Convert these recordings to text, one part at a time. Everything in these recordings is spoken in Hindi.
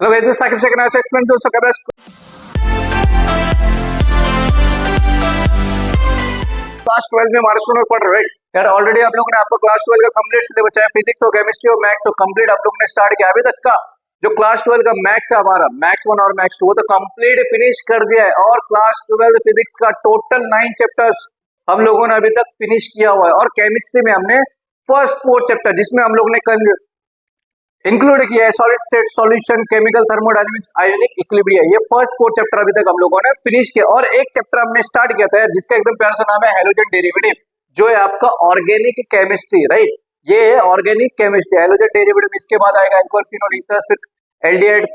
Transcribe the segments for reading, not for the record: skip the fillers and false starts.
Hello guys, this is Sakib Shekhar. Now explain to class 12 में हमारे स्टूडेंट पढ़ रहे हैं यार। ऑलरेडी आप लोगों ने आपको क्लास 12 का कंप्लीट सिलेबस चाहे फिजिक्स हो, केमिस्ट्री हो, मैथ्स हो, कंप्लीट आप लोगों ने स्टार्ट किया। अभी तक का जो क्लास 12 का मैथ्स है हमारा, मैथ्स 1 और मैथ्स 2 वो तो कंप्लीट फिनिश कर दिया है। और क्लास 12 फिजिक्स का टोटल 9 चैप्टर्स हम लोगों ने अभी तक फिनिश किया हुआ है। और केमिस्ट्री में हमने फर्स्ट 4 चैप्टर जिसमें हम लोग ने कल इंक्लूड किया है solid state solution, chemical thermodynamics, ionic equilibrium, ये फर्स्ट 4 चैप्टर अभी तक हम लोगों ने फिनिश किया। और एक चैप्टर हमने स्टार्ट किया था जिसका एकदम प्यारा सा नाम है हैलोजन डेरिवेटिव, जो है आपका ऑर्गेनिक केमिस्ट्री, राइट। ये है ऑर्गेनिक केमिस्ट्री, हैलोजन डेरिवेटिव। इसके बाद आएगा अल्कोहल, फिनोल, ईथर्स, फिर एल्डिहाइड,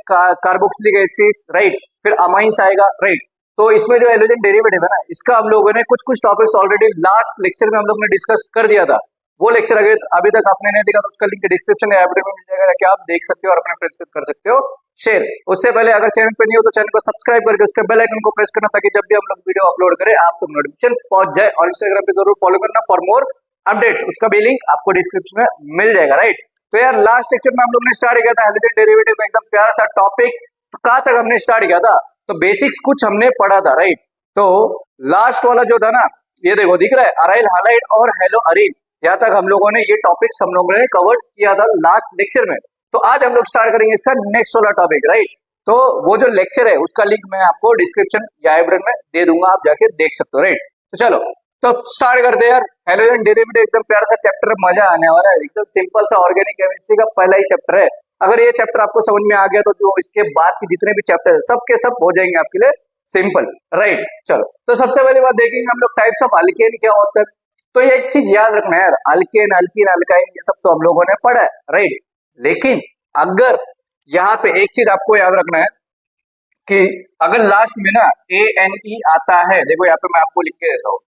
कार्बोक्सिलिक एसिड, राइट, फिर अमाइंस आएगा, राइट। तो इसमें जो हैलोजन डेरिवेटिव है ना, इसका हम लोगों ने कुछ टॉपिक्स ऑलरेडी लास्ट लेक्चर में हम लोग ने डिस्कस कर दिया था। वो लेक्चर अभी तक आपने नहीं देखा तो उसका लिंक डिस्क्रिप्शन या वीडियो में मिल जाएगा, क्या आप देख सकते हो और अपने फ्रेंड्स को कर सकते हो शेयर। उससे पहले अगर चैनल पर नहीं हो तो चैनल को सब्सक्राइब करके उसके बेल आइकन को प्रेस करना, ताकि जब भी हम लोग वीडियो अपलोड करें आपको नोटिफिकेशन पहुंच जाए। और इंस्टाग्राम पे जरूर फॉलो करना फॉर मोर अपडेट्स, उसका भी लिंक आपको डिस्क्रिप्शन में मिल जाएगा, राइट। तो यार लास्ट लेक्चर में हम लोग ने स्टार्ट किया था हैलोजन डेरिवेटिव में, एकदम प्यारा सा टॉपिक। तो कहाँ तक हमने स्टार्ट किया था, तो बेसिक्स कुछ हमने पढ़ा था, राइट। तो लास्ट वाला जो था ना, ये देखो दिख रहा है, अराइल हैलाइड और हेलो अरीन, यहाँ तक हम लोगों ने ये टॉपिक्स हम लोगों ने कवर किया था लास्ट लेक्चर में। तो आज हम लोग स्टार्ट करेंगे इसका नेक्स्ट वाला टॉपिक, राइट। तो वो जो लेक्चर है उसका लिंक मैं आपको डिस्क्रिप्शन या आई बटन में दे दूंगा, आप जाके देख सकते हो, राइट। तो चलो तो स्टार्ट करते हैं यार। हैलोजन डेरिवेटिव एकदम प्यारा सा चैप्टर, मजा आने वाला है, एकदम सिंपल सा ऑर्गेनिक केमिस्ट्री का पहला ही चैप्टर है। अगर ये चैप्टर आपको समझ में आ गया तो जो इसके बाद के जितने भी चैप्टर है सब के सब हो जाएंगे आपके लिए सिंपल, राइट। चलो तो सबसे पहली बात देखेंगे हम लोग टाइप्स ऑफ अल्केन क्या होता है। तो ये एक चीज याद रखना है यार, अल्केन, अल्कीन, अल्काइन ये सब तो हम लोगों ने पढ़ा है, राइट। लेकिन अगर यहाँ पे एक चीज आपको याद रखना है कि अगर लास्ट में ना ANE आता है, देखो यहाँ पे मैं आपको लिख के देता हूँ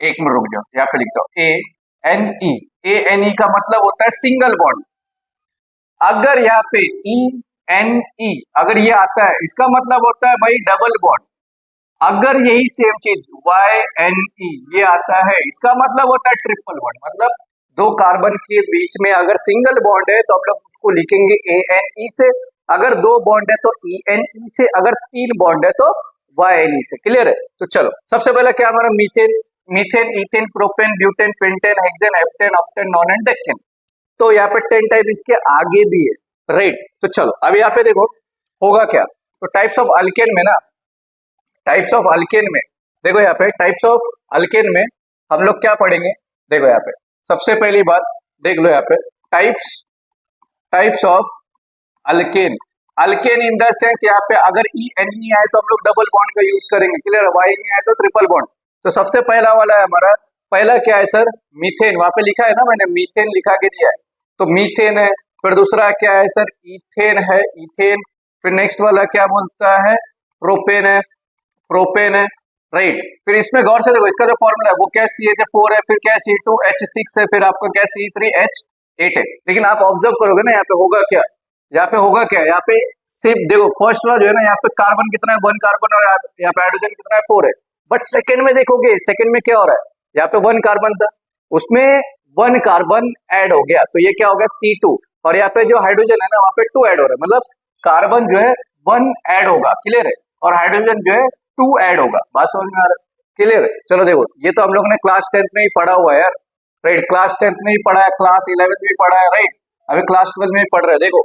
एक मिनट रुक जाओ, यहाँ पे लिखता हूँ ANE। ANE का मतलब होता है सिंगल बॉन्ड। अगर यहाँ पे ENE अगर ये आता है, इसका मतलब होता है भाई डबल बॉन्ड। अगर यही सेम चीज YNE ये आता है, इसका मतलब होता है ट्रिपल बॉन्ड। मतलब दो कार्बन के बीच में अगर सिंगल बॉन्ड है तो हम लोग उसको लिखेंगे ANE से, अगर दो बॉन्ड है तो ENE से, अगर तीन बॉन्ड है तो YNE से। क्लियर है। तो चलो सबसे पहले क्या हमारा methane, methane, ethane, propane, butane, pentane, hexane, heptane, octane, nonane, decane. तो यहाँ पे 10 टाइप इसके आगे भी है, राइट। तो चलो अब यहाँ पे देखो होगा क्या। तो टाइप्स ऑफ अल्केन में ना, टाइप्स ऑफ अल्केन में देखो यहाँ पे टाइप्स ऑफ अल्केन में हम लोग क्या पढ़ेंगे, देखो यहाँ पे सबसे पहली बात देख लो यहाँ पे types of alkane. Alkane in the sense यहाँ पे अगर ENE आए तो हम लोग डबल बॉन्ड का यूज करेंगे, क्लियर। YNE आए तो ट्रिपल बॉन्ड। तो सबसे पहला वाला है हमारा, पहला क्या है सर, मीथेन। वहां पे लिखा है ना, मैंने मीथेन लिखा के दिया है, तो मीथेन है। फिर दूसरा क्या है सर, इथेन है, इथेन। फिर नेक्स्ट वाला क्या बोलता है, प्रोपेन है, प्रोपेन है, राइट। फिर इसमें गौर से देखो इसका जो फॉर्मूला है वो क्या CH4 है, फिर क्या C2H6 है, फिर आपका क्या C3H8 है। लेकिन आप ऑब्जर्व करोगे ना यहाँ पे होगा क्या, यहाँ पे होगा क्या, यहाँ पे सिर्फ देखो फर्स्ट वाला जो है ना, यहाँ पे कार्बन कितना है 1 कार्बन, और यहाँ पे हाइड्रोजन कितना है 4 है। बट सेकंड में देखोगे, सेकंड में क्या हो रहा है, यहाँ पे 1 कार्बन था, उसमें 1 कार्बन ऐड हो गया, तो ये क्या हो गया C2। और यहाँ पे जो हाइड्रोजन है ना वहाँ पे 2 ऐड हो रहा है, मतलब कार्बन जो है 1 ऐड होगा, क्लियर है, और हाइड्रोजन जो है 2 ऐड होगा। बात समझ में आ रहा है, क्लियर है। चलो देखो ये तो हम लोग ने क्लास 10th में ही पढ़ा हुआ है यार, राइट। क्लास 10th में ही पढ़ा है, क्लास 11th में ही पढ़ा है, राइट। अभी क्लास 12 में ही पढ़ रहे हैं। देखो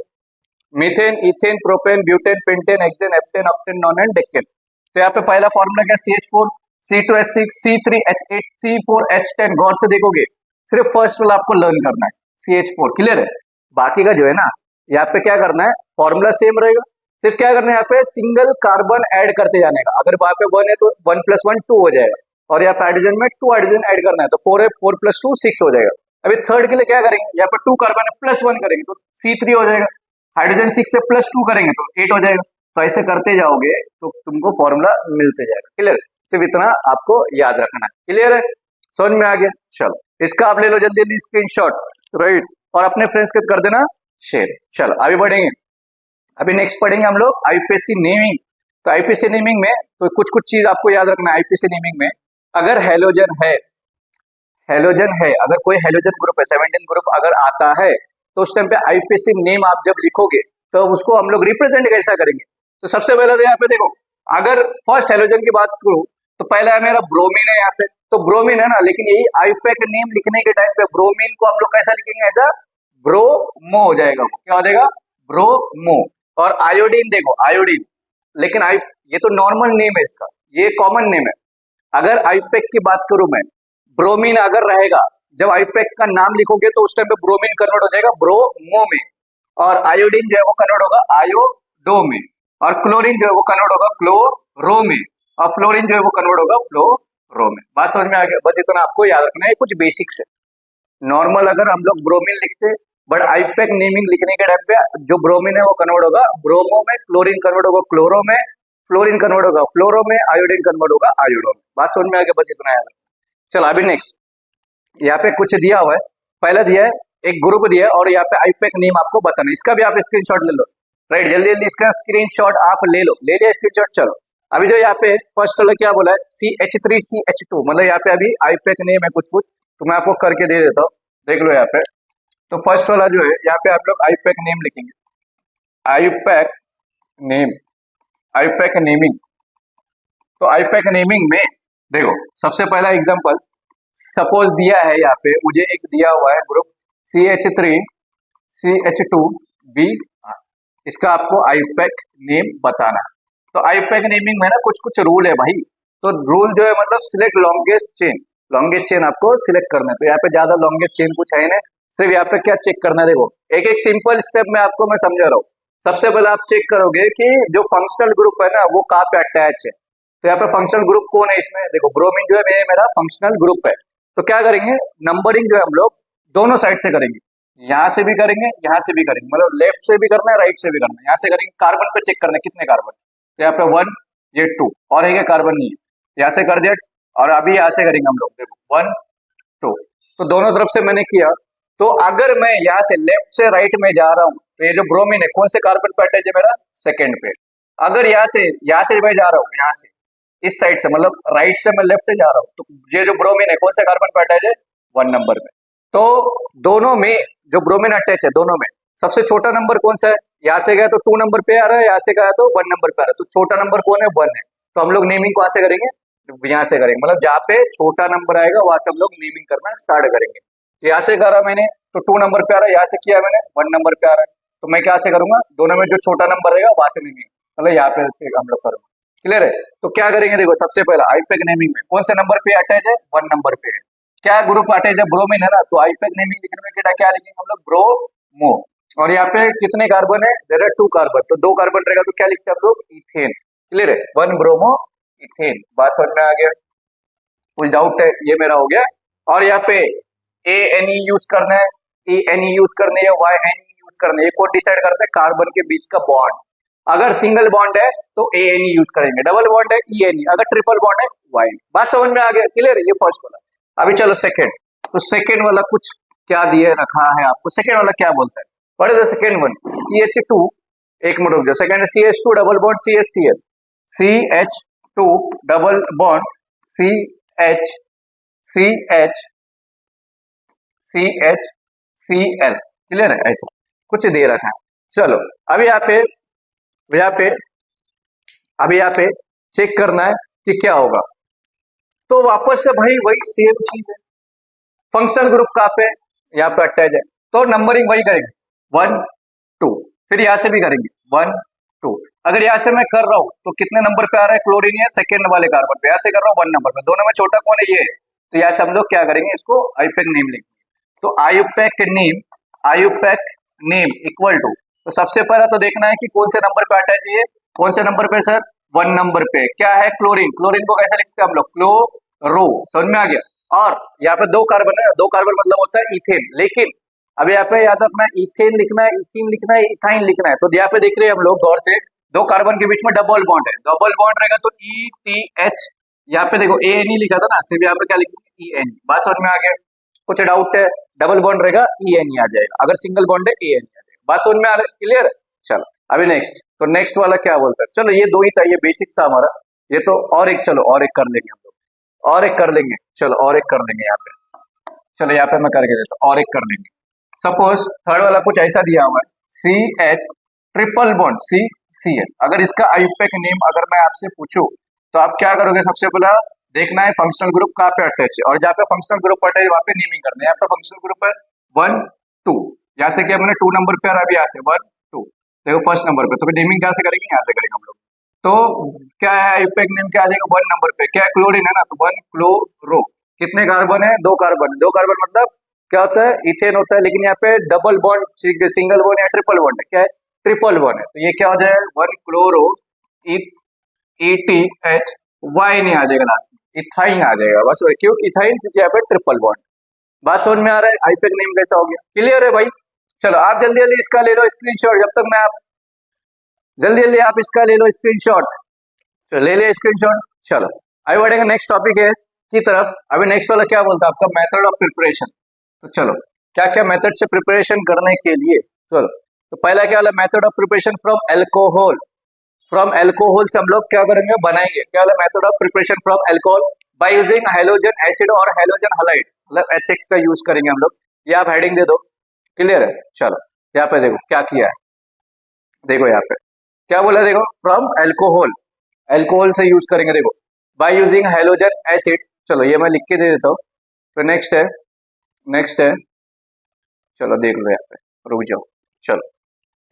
methane, ethane, propane, butane, pentane, hexane, heptane, octane, nonane, decane. तो यहाँ पे पहला फॉर्मूला क्या, CH4, C2H6, C3H8, C4H10। गौर से देखोगे सिर्फ फर्स्ट वाला आपको लर्न करना है, CH4, क्लियर है। बाकी का जो है ना यहाँ पे क्या करना है, फॉर्मूला सेम रहेगा, सिर्फ क्या करना है यहाँ पे सिंगल कार्बन ऐड करते जाने का। अगर वहां पे 1 है तो 1 + 1 2 हो जाएगा, और यहाँ पे हाइड्रोजन में 2 हाइड्रोजन ऐड करना है तो 4 है, 4 + 2 6 हो जाएगा। अभी थर्ड के लिए क्या करेंगे, यहाँ पे 2 कार्बन है +1 करेंगे तो C3 हो जाएगा, हाइड्रोजन 6 से +2 करेंगे तो 8 हो जाएगा। तो ऐसे करते जाओगे तो तुमको फॉर्मूला मिलते जाएगा, क्लियर। सिर्फ इतना आपको याद रखना है, क्लियर है, समझ में आ गया। चलो इसका आप ले लो जल्दी जल्दी स्क्रीनशॉट, राइट, और अपने फ्रेंड्स के कर देना शेयर। चलो आगे बढ़ेंगे, अभी नेक्स्ट पढ़ेंगे हम लोग IUPAC नेमिंग। तो IUPAC नेमिंग में तो कुछ चीज आपको याद रखना है। IUPAC नेमिंग में अगर हेलोजन है, अगर कोई हेलोजन ग्रुप है 17 ग्रुप अगर आता है तो उस टाइम पे आईपीएसी नेम आप जब लिखोगे तो उसको हम लोग रिप्रेजेंट कैसा करेंगे। तो सबसे पहले तो यहाँ पे देखो, अगर फर्स्ट हेलोजन की बात करूं तो पहला है मेरा ब्रोमीन है यहाँ पे, तो ब्रोमीन है ना, लेकिन यही आईयूपैक नेम लिखने के टाइम पे ब्रोमीन को हम लोग कैसा लिखेंगे, ऐसा ब्रोमो हो जाएगा, वो क्या हो जाएगा, ब्रोमो। और आयोडीन देखो, आयोडीन, लेकिन आई ये तो नॉर्मल नेम है इसका, ये कॉमन नेम है। अगर आईयूपैक की बात करूं मैं, ब्रोमीन अगर रहेगा, जब आईयूपैक का नाम लिखोगे तो उस टाइम पे ब्रोमीन कन्वर्ट हो जाएगा ब्रोमो में, और आयोडीन जो है वो कन्वर्ट होगा आयोडो में, और क्लोरीन जो है वो कन्वर्ट होगा क्लोरो में, और फ्लोरीन जो है वो कन्वर्ट होगा फ्लोरो में। बात समझ में आ गया, बस इतना आपको याद रखना है, कुछ बेसिक्स है। नॉर्मल अगर हम लोग ब्रोमीन लिखते, बट आईयूपैक नेमिंग लिखने के टाइम पे जो ब्रोमीन है वो कन्वर्ट होगा ब्रोमो में, क्लोरीन कन्वर्ट होगा क्लोरो में, फ्लोरीन कन्वर्ट होगा फ्लोरो में, आयोडीन कन्वर्ट होगा आयोडो में। बात समझ में आ गया, बस इतना याद रखना। चलो अभी नेक्स्ट, यहाँ पे कुछ दिया हुआ है, पहला दिया है एक ग्रुप दिया है, और यहाँ पे आईयूपैक नेम आपको बताना है, इसका भी आप स्क्रीनशॉट ले लो, राइट, जल्दी जल्दी इसका स्क्रीनशॉट आप ले लो, ले लिया स्क्रीनशॉट। चलो अभी जो यहाँ पे फर्स्ट वाला क्या बोला है, CH3CH2, मतलब यहाँ पे अभी आईयूपैक नेम है कुछ कुछ, तो मैं आपको करके दे देता हूँ, देख लो यहाँ पे। तो फर्स्ट वाला जो है यहाँ पे आप लोग आईयूपैक नेम लिखेंगे, आईयूपैक नेम, आईयूपैक नेमिंग। तो आईयूपैक नेमिंग में देखो, सबसे पहला एग्जांपल सपोज दिया है यहाँ पे मुझे, एक दिया हुआ है ग्रुप CH3CH2B, इसका आपको आईयूपैक नेम बताना है। तो आईयूपैक नेमिंग में ना कुछ कुछ रूल है भाई, तो रूल जो है मतलब select longest chain, longest chain आपको सिलेक्ट करना है। तो यहाँ पे ज्यादा लॉन्गेस्ट चेन कुछ है नहीं, सिर्फ यहाँ पे क्या चेक करना है, देखो एक एक सिंपल स्टेप में आपको मैं समझा रहा हूँ। सबसे पहले आप चेक करोगे कि जो फंक्शनल ग्रुप है ना वो कहाँ पे अटैच है। तो यहाँ पे फंक्शनल ग्रुप कौन है इसमें, देखो ब्रोमीन जो है मेरा फंक्शनल ग्रुप है। तो क्या करेंगे, नंबरिंग जो है हम लोग दोनों साइड से करेंगे, यहाँ से भी करेंगे यहाँ से भी करेंगे, मतलब लेफ्ट से भी करना है राइट से भी करना है। यहाँ से करेंगे कार्बन पे चेक करना है कितने कार्बन, तो यहाँ पे 1, ये 2, और है कार्बन नहीं है, यहाँ से कर दिया। और अभी यहाँ से करेंगे हम लोग, देखो 1 2, तो दोनों तरफ से मैंने किया। तो अगर मैं यहाँ से लेफ्ट से राइट में जा रहा हूँ तो ये जो ब्रोमीन है कौन से कार्बन पे अटैच है, मेरा सेकेंड पे। अगर यहाँ से मैं जा रहा हूँ, यहाँ से इस साइड से, मतलब राइट से मैं लेफ्ट जा रहा हूँ, तो ये जो ब्रोमीन है कौन से कार्बन पे अटैच है, 1 नंबर पे। तो दोनों में जो ब्रोमीन अटैच है, दोनों में सबसे छोटा नंबर कौन सा है, यहाँ से गया तो 2 नंबर पे आ रहा है, यहाँ से गया तो 1 नंबर पे आ रहा है, तो छोटा नंबर कौन है, 1 है। तो हम लोग नेमिंग कहाँ से करेंगे, यहाँ से करेंगे, मतलब जहाँ पे छोटा नंबर आएगा वहां से हम लोग नेमिंग करना स्टार्ट करेंगे। तो यहाँ से करा मैंने तो 2 नंबर पे आ रहा है, यहाँ से किया मैंने 1 नंबर पे आ रहा है, तो मैं क्या से करूंगा, दोनों में जो छोटा नंबर रहेगा वहां से नेमिंग, मतलब यहाँ पे हम लोग करूंगा। क्लियर है। तो क्या करेंगे, देखो सबसे पहला आईयूपैक नेमिंग में कौन से नंबर पे अटैच है, 1 नंबर पे है। क्या ग्रुप अटैच है, ब्रोमीन है ना, तो आईयूपैक नेमिंग लिखने में क्या लिखेंगे हम लोग, ब्रोमो। और यहाँ पे कितने कार्बन है, देयर आर 2 कार्बन, तो 2 कार्बन रहेगा तो क्या लिखते हैं हम लोग, इथेन। क्लियर है, 1 ब्रोमो इथेन। बात समझ में आ गया, कुछ डाउट है, ये मेरा हो गया। और यहाँ पे ANE यूज करना है, ENE यूज करना है, YNE यूज करना है, ये कौन डिसाइड करता है, कार्बन के बीच का बॉन्ड। अगर सिंगल बॉन्ड है तो ANE यूज करेंगे, डबल बॉन्ड है ENE, अगर ट्रिपल बॉन्ड है YNE। बात समझ में आ गया, क्लियर है, ये फर्स्ट वाला। अभी चलो सेकेंड, तो सेकेंड वाला कुछ क्या दिए रखा है आपको, सेकेंड वाला क्या बोलता है, what is the second one, CH2, एक मिनट रुक जाओ, second CH2 double bond CHCl, CH2 double bond CHCl, clear है, ऐसा कुछ दे रखा है। चलो अभी यहाँ पे चेक करना है कि क्या होगा। तो वापस से भाई वही सेम चीज है, फंक्शनल ग्रुप कहाँ पे, यहाँ पे अटैच है, तो नंबरिंग वही करेंगे 1 2, फिर यहाँ से भी करेंगे 1 2। अगर यहाँ से मैं कर रहा हूँ तो कितने नंबर पे आ रहा है, क्लोरीन है सेकेंड वाले कार्बन पे, यहाँ से कर रहा हूँ 1 नंबर पे, दोनों में छोटा कौन है, ये। तो यहाँ से हम लोग क्या करेंगे, इसको आईयूपैक नेम लिखेंगे। तो आईयूपैक नेम इक्वल टू, तो सबसे पहला तो देखना है कि कौन से नंबर पे अटैच है, कौन से नंबर पे सर, 1 नंबर पे। क्या है, क्लोरीन, क्लोरीन को कैसे लिखते हैं हम लोग, क्लोरो, समझ में आ गया। और यहाँ पे 2 कार्बन है, 2 कार्बन मतलब होता है इथेन, लेकिन अब यहाँ पे याद रखना है इथेन लिखना है, इथीन लिखना है, इथाइन लिखना है। तो यहाँ पे देख रहे हैं हम लोग गौर से, 2 कार्बन के बीच में डबल बॉन्ड है, डबल बॉन्ड रहेगा तो ETH, यहाँ पे देखो ANE लिखा था ना, सिर्फ यहाँ पे क्या लिखेंगे ENE। बात समझ में आ गया, कुछ डाउट है, डबल बॉन्ड रहेगा ENE आ जाएगा, अगर सिंगल बॉन्ड है ANE आ जाएगा। बात समझ में आ रहा है, क्लियर। चलो अभी नेक्स्ट, तो नेक्स्ट वाला क्या बोलता है, चलो ये 2 ही था, ये बेसिक्स था हमारा, ये तो और एक, चलो और एक कर लेंगे हम लोग, और एक कर लेंगे, चलो और एक कर लेंगे यहाँ पे, चलो यहाँ पे मैं करके देता हूँ, और एक कर लेंगे। सपोज थर्ड वाला कुछ ऐसा दिया हुआ है, C H triple bond C C L. अगर इसका आयुपेक नेम अगर मैं आपसे पूछूं तो आप क्या करोगे? सबसे पहला देखना है फंक्शनल ग्रुप कहाँ पे अटैच है, और जहाँ पे फंक्शनल ग्रुप अटैच है वहाँ पे नेमिंग करना है। यहाँ पे फंक्शनल ग्रुप है 1 2, यहाँ से क्या मैंने 2 नंबर पे, और अभी यहाँ से 1 2, देखो फर्स्ट नंबर पे, तो फिर नेमिंग कहाँ से करेंगे? यहाँ से करेंगे हम लोग। तो क्या है आयुपेक नेम, क्या आ जाएगा? 1 नंबर पे क्या है? क्लोरीन है ना, तो 1 क्लोरो। कितने कार्बन है? 2 कार्बन। 2 कार्बन मतलब क्या होता है? इथेन होता है, लेकिन यहाँ पे डबल बॉन्ड, सिंगल बॉन्ड या ट्रिपल बॉन्ड है, क्या है? ट्रिपल बॉन्ड है। तो ये क्या हो जाएगा? 1 क्लोरो ETH वाई नहीं आ जाएगा लास्ट में, इथाइन आ जाएगा बस। क्यों इथाइन? क्योंकि यहाँ पे ट्रिपल बॉन्ड। बात समझ में आ रहा है? आईपेक नेम कैसा हो गया? क्लियर है भाई? चलो आप जल्दी जल्दी इसका ले लो स्क्रीनशॉट, जब तक मैं आप जल्दी जल्दी आप इसका ले लो स्क्रीनशॉट। चलो ले लिया स्क्रीनशॉट। चलो आगे बढ़ेंगे, नेक्स्ट टॉपिक है की तरफ। अभी नेक्स्ट वाला क्या बोलता है आपका? Method of preparation. तो चलो क्या क्या मेथड से प्रिपरेशन करने के लिए, चलो तो पहला क्या वाला? Method of preparation from alcohol. From alcohol से हम लोग क्या करेंगे? बनाएंगे। क्या वाला? Method of preparation from alcohol bye using halogen acid और हैलोजन हैलाइड, मतलब HX का यूज करेंगे हम लोग। ये आप हेडिंग दे दो। क्लियर है? चलो यहाँ पे देखो क्या किया है, देखो यहाँ पे क्या बोला, देखो फ्रॉम एल्कोहल, एल्कोहल से यूज करेंगे। देखो बाय यूजिंग हैलोजन एसिड, चलो ये मैं लिख के दे देता हूँ। तो नेक्स्ट है, नेक्स्ट है, चलो देख लो यहाँ पे, रुक जाओ। चलो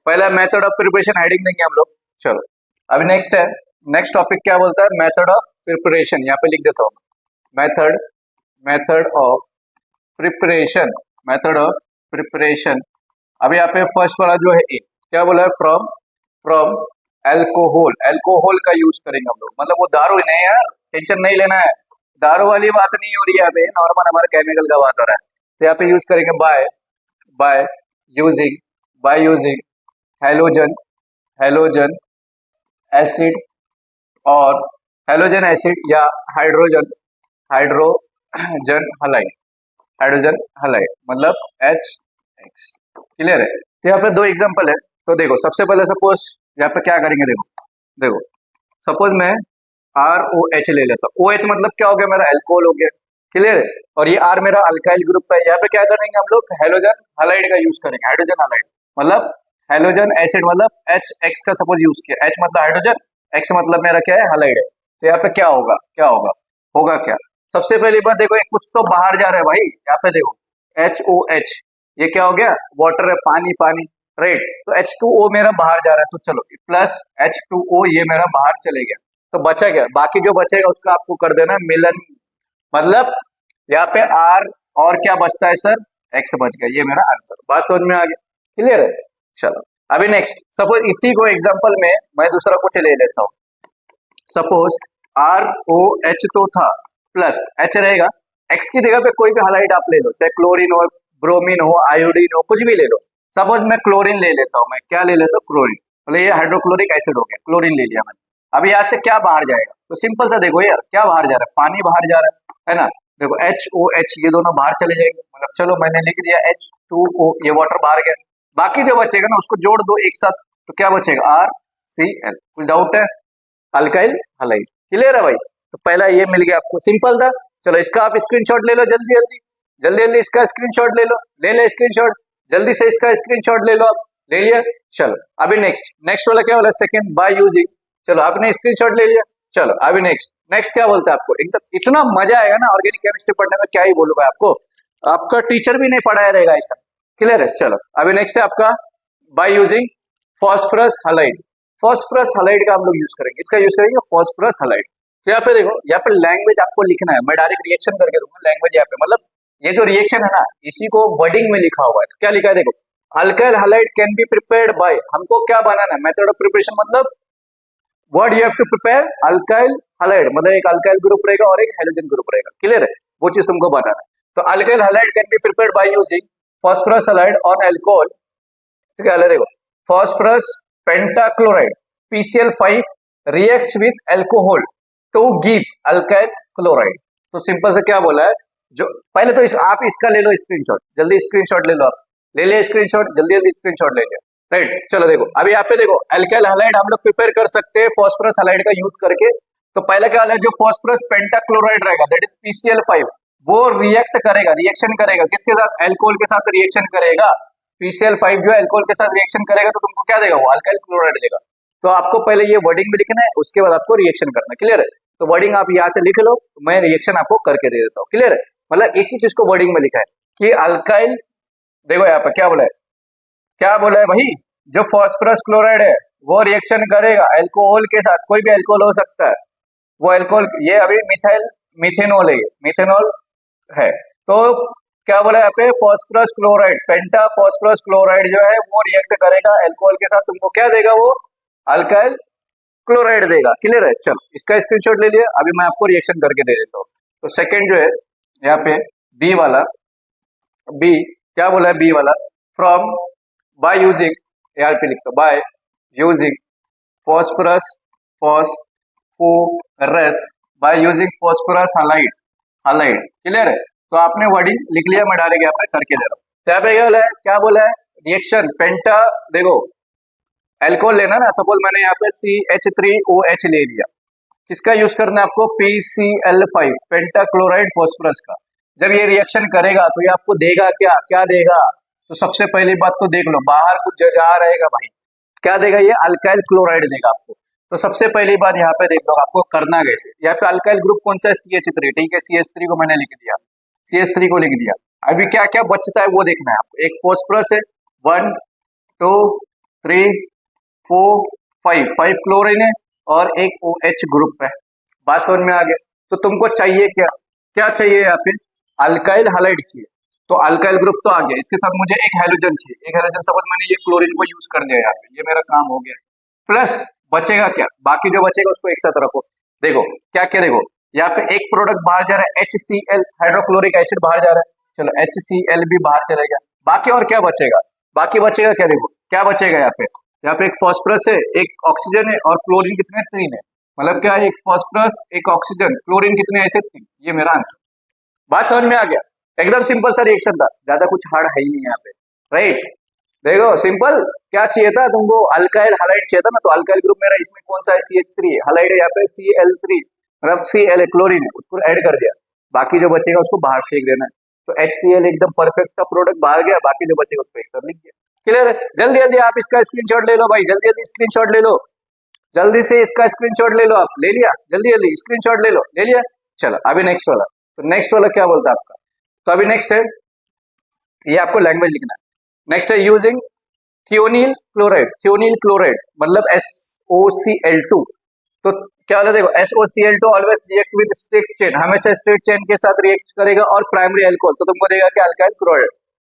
पहला मेथड ऑफ प्रिपरेशन हेडिंग देंगे हम लोग। चलो अभी नेक्स्ट है, नेक्स्ट टॉपिक क्या बोलता है? Method of preparation. यहाँ पे लिख देता हूँ method, method of preparation, method of preparation. अभी यहाँ पे फर्स्ट वाला जो है ए, क्या बोला है? फ्रॉम फ्रॉम एल्कोहल, एल्कोहल का यूज करेंगे हम लोग, मतलब वो दारू ही नहीं है, टेंशन नहीं लेना है, दारू वाली बात नहीं हो रही है, अभी नॉर्मल हमारा केमिकल का बात हो रहा है। तो यहाँ पे यूज करेंगे by by using, by using halogen, halogen acid और हैलोजन एसिड या hydrogen, hydrogen halide, hydrogen halide मतलब HX। क्लियर है? तो यहाँ पे दो एग्जांपल है। तो देखो सबसे पहले सपोज यहाँ पे क्या करेंगे, देखो देखो सपोज मैं ROH ले लेता हूँ। OH मतलब क्या हो गया? मेरा एल्कोहल हो गया। क्लियर है? और ये R मेरा अल्काइल ग्रुप है। यहाँ पे क्या करेंगे हम लोग? हैलोजन हलाइड का यूज करेंगे, हाइड्रोजन हलाइड मतलब हैलोजन एसिड मतलब HX का सपोज यूज किया। H मतलब हाइड्रोजन, X मतलब मेरा क्या है? हलाइड है। तो यहाँ पे क्या होगा? क्या होगा? होगा क्या? सबसे पहली बात देखो, एक कुछ तो बाहर जा रहा है भाई। यहाँ पे देखो HOH, ये क्या हो गया? वाटर है, पानी पानी, राइट? तो H2O मेरा बाहर जा रहा है, तो चलो प्लस H2O ये मेरा बाहर चले गया। तो बचा क्या? बाकी जो बचेगा उसका आपको कर देना मिलन, मतलब यहाँ पे R और क्या बचता है सर? X बच गया। ये मेरा आंसर। बात समझ में आ गया? क्लियर है? चलो अभी नेक्स्ट, सपोज इसी को एग्जांपल में मैं दूसरा कुछ ले लेता हूँ। सपोज ROH तो था, प्लस H रहेगा, X की जगह पे कोई भी हलाइड आप ले लो, चाहे क्लोरीन हो, ब्रोमीन हो, आयोडीन हो, कुछ भी ले लो। सपोज मैं क्लोरीन ले लेता हूँ, मैं क्या ले लेता हूँ? क्लोरीन। मतलब ये हाइड्रोक्लोरिक एसिड हो गया, क्लोरीन ले लिया मैंने। अभी यहाँ से क्या बाहर जाएगा? तो सिंपल सा देखो यार, क्या बाहर जा रहा है? पानी बाहर जा रहा है ना? देखो HOH ये दोनों बाहर चले जाएंगे, मतलब चलो मैंने लिख दिया H2O, ये वाटर बाहर गया। बाकी जो बचेगा ना उसको जोड़ दो एक साथ, तो क्या बचेगा? RCl। कुछ डाउट है? Alkyl halide. क्लियर है भाई? तो पहला ये मिल गया आपको, सिंपल था। चलो इसका आप स्क्रीनशॉट ले लो जल्दी जल्दी, जल्दी जल्दी इसका स्क्रीनशॉट ले लो, ले ले स्क्रीनशॉट जल्दी से, इसका स्क्रीनशॉट ले लो आप। ले लिया? चलो अभी नेक्स्ट, नेक्स्ट वाला क्या वाला? Second by using. चलो आपने स्क्रीनशॉट ले लिया। चलो अभी नेक्स्ट, नेक्स्ट क्या बोलता है आपको? एकदम इतना मजा आएगा ना ऑर्गेनिक केमिस्ट्री पढ़ने में, क्या ही बोलूंगा आपको, आपका टीचर भी नहीं पढ़ाया रहेगा ऐसा। क्लियर है? चलो अभी नेक्स्ट है आपका bye using phosphorus halide. Phosphorus halide का हम लोग यूज करेंगे, इसका यूज करेंगे फॉस्फोरस हलाइड। तो यहाँ पे देखो, यहाँ पे लैंग्वेज आपको लिखना है, मैं डायरेक्ट रिएक्शन करके दूंगा। लैंग्वेज यहाँ पे मतलब ये जो रिएक्शन है ना, इसी को वर्डिंग में लिखा हुआ है। तो क्या लिखा है? देखो alkyl halide can be prepared by, हमको क्या बनाना है? मेथड ऑफ प्रिपरेशन मतलब what you have to prepare alkyl halide, मतलब एक अल्काइल ग्रुप रहेगा और एक हाइड्रोजन ग्रुप रहेगा। क्लियर है? वो चीज तुमको बनाना है। तो alkyl halide can be prepared by using phosphorus halide on alcohol. ठीक है? देखो phosphorus pentachloride PCl5 reacts with alcohol to give alkyl chloride. तो सिंपल से क्या बोला है? जो पहले तो आप इसका ले लो स्क्रीनशॉट, जल्दी स्क्रीनशॉट ले लो आप, ले ले स्क्रीनशॉट, जल्दी जल्दी स्क्रीनशॉट ले लिया, राइट? चलो देखो अभी यहाँ पे देखो अल्काइल हलाइड हम लोग प्रिपेयर कर सकते हैं फॉस्फोरस हलाइड का यूज करके। तो पहला क्या है? जो फॉस्फोरस पेंटाक्लोराइड रहेगा दैट इज PCl5, वो रिएक्ट करेगा, रिएक्शन करेगा किसके साथ, एल्कोहल के साथ रिएक्शन करेगा। PCl5 जो है एल्कोहल के साथ रिएक्शन करेगा तो तुमको क्या देगा, वो अल्काइल क्लोराइड देगा। तो आपको पहले ये वर्डिंग में लिखना है, उसके बाद आपको रिएक्शन करना है, क्लियर है। तो वर्डिंग आप यहाँ से लिख लो, मैं रिएक्शन आपको करके दे देता हूँ, क्लियर है। मतलब इसी चीज को वर्डिंग में लिखा है कि अल्काइल, देखो यहाँ पे क्या बोला है, क्या बोला है भाई, जो फॉस्फोरस क्लोराइड है वो रिएक्शन करेगा एल्कोहल के साथ, कोई भी एल्कोहल हो सकता है, वो एल्कोहल, ये अभी मिथाइल मिथेनॉल है, मिथेनॉल है। तो क्या बोला है यहाँ पे, फॉस्फोरस क्लोराइड, पेंटा फॉस्फोरस क्लोराइड जो है वो रिएक्ट करेगा एल्कोहल के साथ, तुमको क्या देगा, वो अल्काइल क्लोराइड देगा, क्लियर है। चलो इसका स्क्रीनशॉट ले लिया, अभी मैं आपको रिएक्शन करके दे देता हूँ। तो सेकंड जो है यहाँ पे बी वाला, बी क्या बोला है, बी वाला, फ्रॉम बाय यूजिंग, यहाँ पे लिखता bye using phosphorus phosphorus bye using phosphorus halide, halide, clear है। तो आपने वर्डिंग लिख लिया, मैं डायरेक्ट यहाँ पे करके दे रहा हूँ। तो यहाँ पे क्या बोला है, रिएक्शन पेंटा, देखो एल्कोहल लेना ना, सपोज मैंने यहाँ पे CH3OH ले लिया, किसका यूज करना है आपको, PCl5 पेंटा क्लोराइड फॉस्फोरस का। जब ये रिएक्शन करेगा तो ये आपको देगा क्या, क्या देगा, तो सबसे पहली बात तो देख लो, बाहर कुछ जा रहेगा भाई, क्या देगा, ये अल्काइल क्लोराइड देगा आपको। तो सबसे पहली बात यहाँ पे देख लो आपको करना कैसे, यहाँ पे अल्काइल ग्रुप कौन सा है, CH3, ठीक है, CH3 को मैंने लिख दिया, CH3 को लिख दिया। अभी क्या क्या बचता है वो देखना है आपको, एक फॉस्फोरस है, 1 2 3 4 5 क्लोरीन है और एक OH ग्रुप है, बात समझ में आ गया। तो तुमको चाहिए क्या, क्या चाहिए यहाँ पे, अल्काइल हालाइड चाहिए। तो अल्काइल ग्रुप तो आ गया, इसके साथ मुझे एक हैलोजन चाहिए, एक हैलोजन, सपोज मैंने ये क्लोरीन को यूज कर दिया यहाँ पे, ये मेरा काम हो गया। प्लस बचेगा क्या, बाकी जो बचेगा उसको एक साथ रखो। देखो क्या क्या, देखो यहाँ पे एक प्रोडक्ट बाहर जा रहा है, HCl हाइड्रोक्लोरिक एसिड बाहर जा रहा है, चलो HCl भी बाहर चलेगा, बाकी और क्या बचेगा, बाकी बचेगा क्या, देखो क्या बचेगा यहाँ पे एक फॉस्फोरस है, एक ऑक्सीजन है और क्लोरीन कितने, 3 है, मतलब क्या, एक फॉस्फोरस एक ऑक्सीजन क्लोरीन कितने, ऐसे 3, ये मेरा आंसर। बात समझ में आ गया, एकदम सिंपल सा रिएक्शन था, ज्यादा कुछ हार्ड है ही नहीं यहाँ पे, राइट। देखो सिंपल, क्या चाहिए था तुमको, अल्काइल हालाइड चाहिए था ना, तो अल्काइल ग्रुप मेरा इसमें कौन सा है, CH3 है, हालाइड है यहाँ पे Cl3, मतलब Cl क्लोरीन है, उसको ऐड कर दिया, बाकी जो बचेगा उसको बाहर फेंक देना है। तो HCl एकदम परफेक्ट का प्रोडक्ट बाहर गया, बाकी जो बचेगा उसको एक साथ लिख दिया, क्लियर है। जल्दी जल्दी आप इसका स्क्रीनशॉट ले लो भाई, जल्दी जल्दी स्क्रीनशॉट ले लो, जल्दी से इसका स्क्रीनशॉट ले लो, आप ले लिया, जल्दी जल्दी स्क्रीनशॉट ले लो, ले लिया। चलो अभी नेक्स्ट वाला, तो नेक्स्ट वाला क्या बोलता है आपका, तो अभी नेक्स्ट है, ये आपको लैंग्वेज लिखना है। नेक्स्ट है using thionyl chloride, thionyl chloride मतलब SOCl2। तो क्या होता है, देखो SOCl2 always react with straight chain, हमेशा स्ट्रेट चेन के साथ रिएक्ट करेगा, और प्राइमरी अल्कोहल, तो तुमको देगा कि अल्काइल क्लोराइड।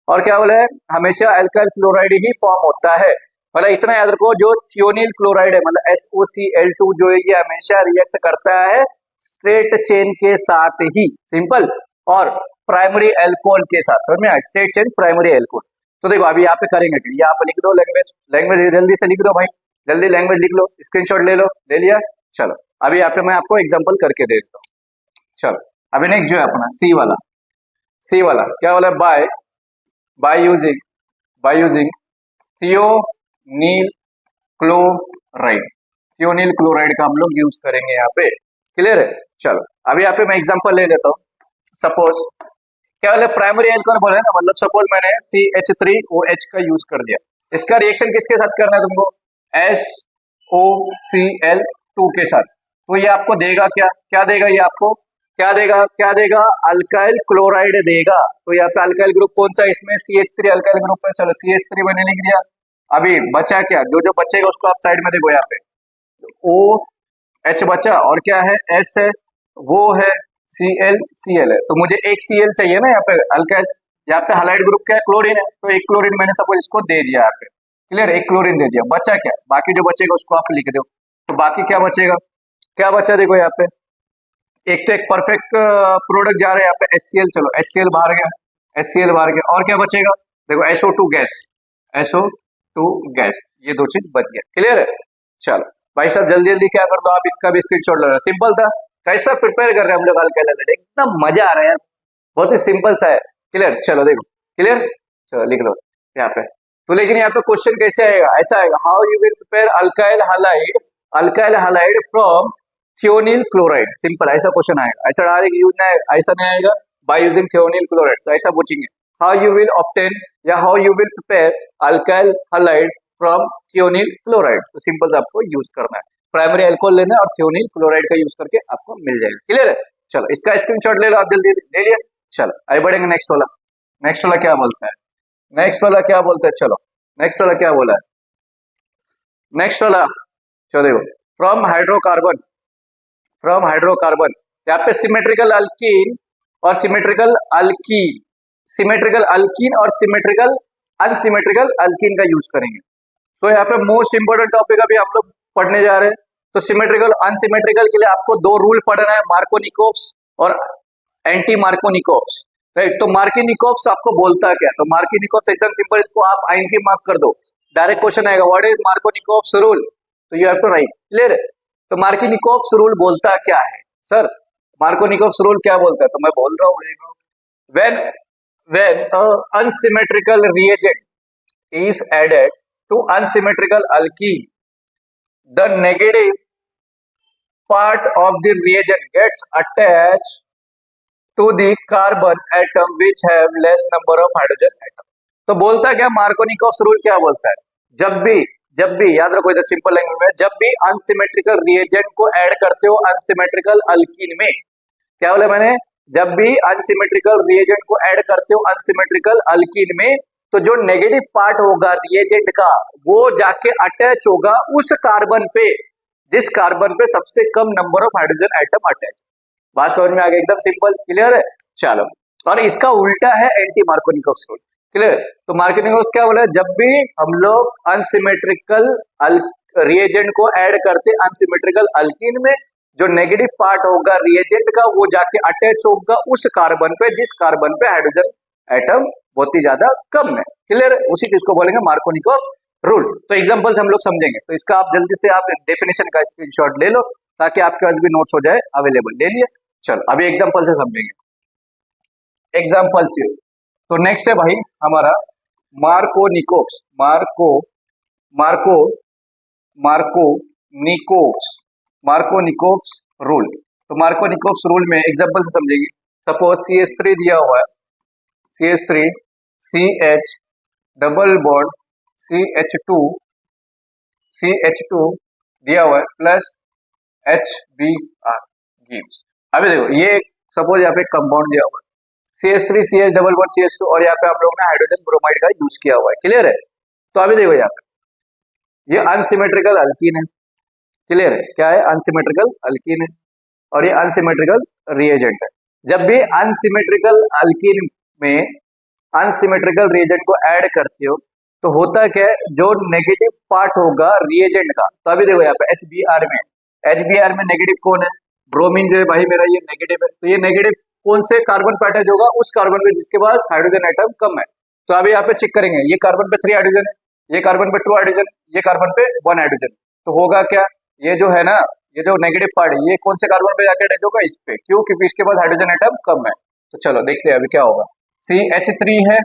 और क्या बोला है, हमेशा अल्काइल क्लोराइड ही फॉर्म होता है, मतलब इतना याद रखो, जो थियोनिल क्लोराइड है मतलब SOCl2 जो है ये हमेशा रिएक्ट करता है स्ट्रेट चेन के साथ ही, सिंपल, और प्राइमरी अल्कोहल के साथ, समझ में आया, स्ट्रेट चेन प्राइमरी अल्कोहल। तो देखो अभी यहाँ पे करेंगे कि यहाँ पे लिख दो लैंग्वेज, लैंग्वेज जल्दी से लिख दो भाई, जल्दी लैंग्वेज लिख लो, स्क्रीनशॉट ले लो, ले लिया। चलो अभी यहाँ पे मैं आपको एग्जांपल करके दे देता हूँ। चलो अभी नेक्स्ट जो है अपना सी वाला, सी वाला क्या बोला, बाय यूजिंग थियोनील क्लोराइड, थियोनील क्लोराइड का हम लोग यूज करेंगे यहाँ पे, क्लियर है। चलो अभी यहाँ पे मैं एग्जांपल ले लेता हूँ, सपोज क्या बोले, प्राइमरी अल्कोहल बोले ना, मतलब सपोज मैंने CH3OH का यूज कर दिया, इसका रिएक्शन किसके साथ करना है तुमको, SOCl2 के साथ। तो ये आपको देगा क्या, क्या देगा ये आपको, क्या देगा, अल्काइल क्लोराइड देगा। तो यहाँ पे अल्काइल ग्रुप कौन सा है, इसमें CH3 अल्काइल ग्रुप है, चलो CH3 मैंने लिख दिया। अभी बचा क्या, जो जो बचेगा उसको आप साइड में देखो, यहाँ पे OH बचा, और क्या है, S है, वो है Cl है, तो मुझे एक Cl चाहिए ना यहाँ पे अल्काइल, यहाँ पे हालाइड ग्रुप क्या है, क्लोरीन है, तो एक क्लोरीन मैंने सपोज इसको दे दिया यहाँ पे, क्लियर, एक क्लोरीन दे दिया, बचा क्या, बाकी जो बचेगा उसको आप लिख दो। तो बाकी क्या बचेगा, क्या बचा, देखो यहाँ पे एक तो एक परफेक्ट प्रोडक्ट जा रहा है यहाँ पे HCl, चलो HCl बाहर गया, HCl बाहर गया, और क्या बचेगा, देखो SO2 गैस, SO2 गैस, ये दो चीज बच गया, क्लियर है। चलो भाई साहब जल्दी जल्दी क्या कर दो आप, इसका भी स्क्रीनशॉट ले लो, सिंपल था, कैसा प्रिपेयर कर रहे हैं हम लोग अल्काइल हालाइड, एकदम मजा आ रहा है यार, बहुत ही सिंपल सा है, क्लियर। चलो देखो क्लियर, चलो लिख लो यहाँ पे। तो लेकिन यहाँ पे क्वेश्चन कैसे आएगा, ऐसा आएगा, how you will prepare alkyl halide from thionyl chloride, simple ऐसा क्वेश्चन आएगा, ऐसा डायरेक्ट यूज नहीं, ऐसा नहीं आएगा, बाय यूजिंग थियोनिल क्लोराइड, तो ऐसा पूछेंगे हाउ यू विल ऑब्टेन या how you will prepare alkyl halide from thionyl chloride, तो सिंपल आपको यूज करना है, प्राइमरी अल्कोहल लेना है और थियोनिल क्लोराइड का यूज करके आपको मिल जाएगा। क्लियर है? चलो इसका स्क्रीनशॉट ले लो आप, जल्दी ले लिया। चलो आगे बढ़ेंगे नेक्स्ट वाला। नेक्स्ट वाला क्या बोलता है? नेक्स्ट वाला क्या बोलता है? चलो नेक्स्ट वाला क्या बोला है? नेक्स्ट वाला चलो देखो, फ्रॉम हाइड्रोकार्बन, फ्रॉम हाइड्रोकार्बन, यहाँ पे सिमेट्रिकल अल्कीन और सिमेट्रिकल अल्कीन, सिमेट्रिकल अल्कीन और सिमेट्रिकल अनसिमेट्रिकल अल्कीन का यूज करेंगे। तो यहाँ पे मोस्ट इंपोर्टेंट टॉपिक अभी हम लोग पढ़ने जा रहे हैं। तो सिमेट्रिकल अनसिमेट्रिकल के लिए आपको दो रूल पढ़ना है, मार्कोनिकोव्स और एंटी मार्कोनिकोव्स, राइट। तो मार्कोनिकोव्स आपको बोलता क्या? तो मार्कोनिकोव्स एकदम सिंपल, इसको आप आईएनपी मार्क कर दो, डायरेक्ट क्वेश्चन आएगा व्हाट इज मार्कोनिकोव्स रूल, तो you have to write. Clear है? तो मार्कोनिकोव्स रूल बोलता क्या है सर? मार्कोनिकोव्स रूल क्या बोलता है? तो मैं बोल रहा हूँ, when unsymmetrical reagent is added to unsymmetrical alkene, the negative part of the reagent gets attached to the carbon atom which have less number of hydrogen atom। तो बोलता क्या मार्कोनिकोव्स रूल क्या बोलता है? जब भी याद रखो, इधर सिंपल लैंग्वेज में, जब भी अनसिमेट्रिकल रिएजेंट को ऐड करते हो अनसिमेट्रिकल अल्कीन में, क्या बोला मैंने? जब भी अनसिमेट्रिकल रिएजेंट को ऐड करते हो अनसिमेट्रिकल अल्कीन में, तो जो नेगेटिव पार्ट होगा रिएजेंट का, वो जाके अटैच होगा उस कार्बन पे जिस कार्बन पे सबसे कम number of hydrogen atom attach. बात समझ में आ गई? एकदम सिंपल। क्लियर है? चलो, और इसका उल्टा है एंटी मार्कोनिकोव्स रूल। क्लियर? तो मार्कोनिकोव्स क्या बोला? जब भी हम लोग अनसिमेट्रिकल रिएजेंट को ऐड करते अनसिमेट्रिकल अल्कीन में, जो नेगेटिव पार्ट होगा रिएजेंट का, वो जाके अटैच होगा उस कार्बन पे जिस कार्बन पे हाइड्रोजन एटम बहुत ही ज्यादा कम है। क्लियर? उसी चीज को बोलेंगे मार्कोनिकोव्स रूल। तो एग्जांपल्स हम लोग समझेंगे, तो इसका आप जल्दी से आप डेफिनेशन का स्क्रीनशॉट ले लो ताकि आपके पास भी नोट्स हो जाए अवेलेबल। ले लिए? चलो अभी एग्जांपल से समझेंगे, एग्जांपल से। तो नेक्स्ट है भाई हमारा मार्कोनिकोव्स, मार्कोनिकोव्स रूल। तो मार्कोनिकोव्स रूल में एग्जांपल से समझेंगे। सपोज CH3 दिया हुआ है, CH3 CH double bond CH2 दिया हुआ है प्लस HBr गिव्स। अभी देखो ये सपोज यहाँ पे कंपाउंड दिया हुआ है CH3 CH double bond CH2 और यहाँ पे आप लोग ने हाइड्रोजन ब्रोमाइड का यूज किया हुआ है। क्लियर है? तो अभी देखो यहाँ पे ये अनसिमेट्रिकल अल्कीन है। क्लियर है? क्या है? अनसिमेट्रिकल अल्कीन है और ये अनसिमेट्रिकल रिएजेंट है। जब भी अनसिमेट्रिकल अल्कीन में अनसिमेट्रिकल रिएजेंट को ऐड करते हो तो होता क्या है? जो नेगेटिव पार्ट होगा रिएजेंट का, तो अभी देखो यहाँ पे HBr में नेगेटिव कौन है? ब्रोमीन जो है भाई मेरा ये नेगेटिव है। तो ये नेगेटिव कौन से कार्बन पे अटैच होगा? उस कार्बन पे जिसके पास हाइड्रोजन एटम कम है। तो अभी यहाँ पे चेक करेंगे, ये कार्बन पे 3 हाइड्रोजन है, ये कार्बन पे 2 हाइड्रोजन, ये कार्बन पे 1 हाइड्रोजन। तो होगा क्या? ये जो है ना, ये जो नेगेटिव पार्ट है, ये कौन से कार्बन पे जाके अटैच होगा? इस पे। क्यों? क्योंकि इसके पास हाइड्रोजन एटम कम है। तो चलो देखते हैं अभी क्या होगा। CH3 है,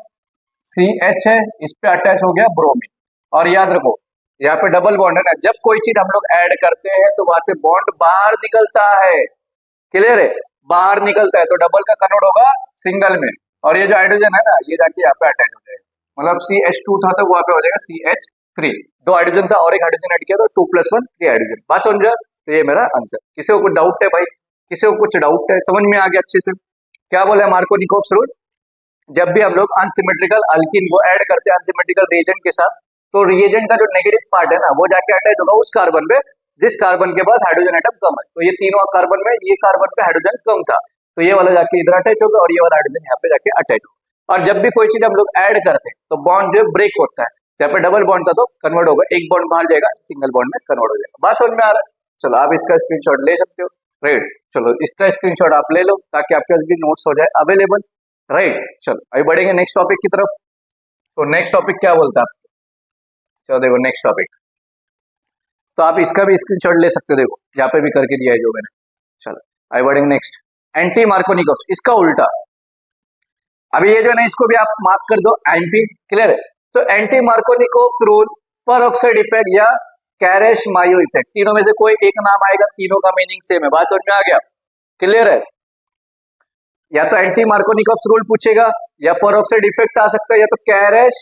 CH है, इस पे अटैच हो गया ब्रोमीन। और याद रखो यहाँ पे डबल बॉन्ड है ना, जब कोई चीज हम लोग ऐड करते हैं तो वहां से बॉन्ड बाहर निकलता है। क्लियर है? बाहर निकलता है तो डबल का कन्वर्ट होगा सिंगल में, और ये जो हाइड्रोजन है ना, ये जाके यहाँ पे अटैच हो जाएगा। मतलब CH2 था तो वहां पे हो जाएगा CH3, 2 हाइड्रोजन था और एक हाइड्रोजन ऐड किया तो 2 + 1 3 हाइड्रोजन। बस समझा? तो ये मेरा आंसर। किसी को कुछ डाउट है भाई? किसी को कुछ डाउट है? समझ में आ गया अच्छे से? क्या बोला मार्कोनिकोव्स रूल? जब भी हम लोग अनसिमेट्रिकल अल्कीन को ऐड करते हैं अनसिमेट्रिकल रिएजेंट के साथ, तो रिएजेंट का जो नेगेटिव पार्ट है ना, वो जाके अटैच होगा उस कार्बन पे जिस कार्बन के पास हाइड्रोजन एटम कम है। तो ये तीनों कार्बन में ये कार्बन पे हाइड्रोजन कम था, तो ये वाला जाके इधर अटैच होगा और ये वाला हाइड्रोजन यहाँ पे जाके अटैच होगा। और जब भी कोई चीज हम लोग ऐड करते हैं तो बॉन्ड जो ब्रेक होता है, यहाँ पे डबल बॉन्ड था तो कन्वर्ट होगा, एक बॉन्ड बाहर जाएगा, सिंगल बॉन्ड में कन्वर्ट हो जाएगा। बात समझ में आ रहा है? चलो आप इसका स्क्रीनशॉट ले सकते हो, राइट। चलो इसका स्क्रीनशॉट आप ले लो ताकि आपके पास भी नोट्स हो जाए अवेलेबल, राइट। चलो अभी बढ़ेंगे नेक्स्ट टॉपिक की तरफ। तो नेक्स्ट टॉपिक क्या बोलता है? चलो देखो नेक्स्ट टॉपिक, तो आप इसका भी स्क्रीनशॉट ले सकते हो, देखो यहाँ पे भी करके दिया है जो मैंने। चलो आगे बढ़ेंगे नेक्स्ट, एंटी मार्कोनिकोव्स, इसका उल्टा। अभी ये जो है ना, इसको भी आप मार्क कर दो एंटी। क्लियर है? तो anti Markovnikov's rule, peroxide effect या कैरेश-मायो इफेक्ट, तीनों में से कोई एक नाम आएगा, तीनों का मीनिंग सेम है। बात समझ में आ गया? क्लियर है? या तो एंटी मार्कोनिकॉफ्स रूल पूछेगा, या पेरोक्साइड इफेक्ट आ सकता है, या तो कैरेश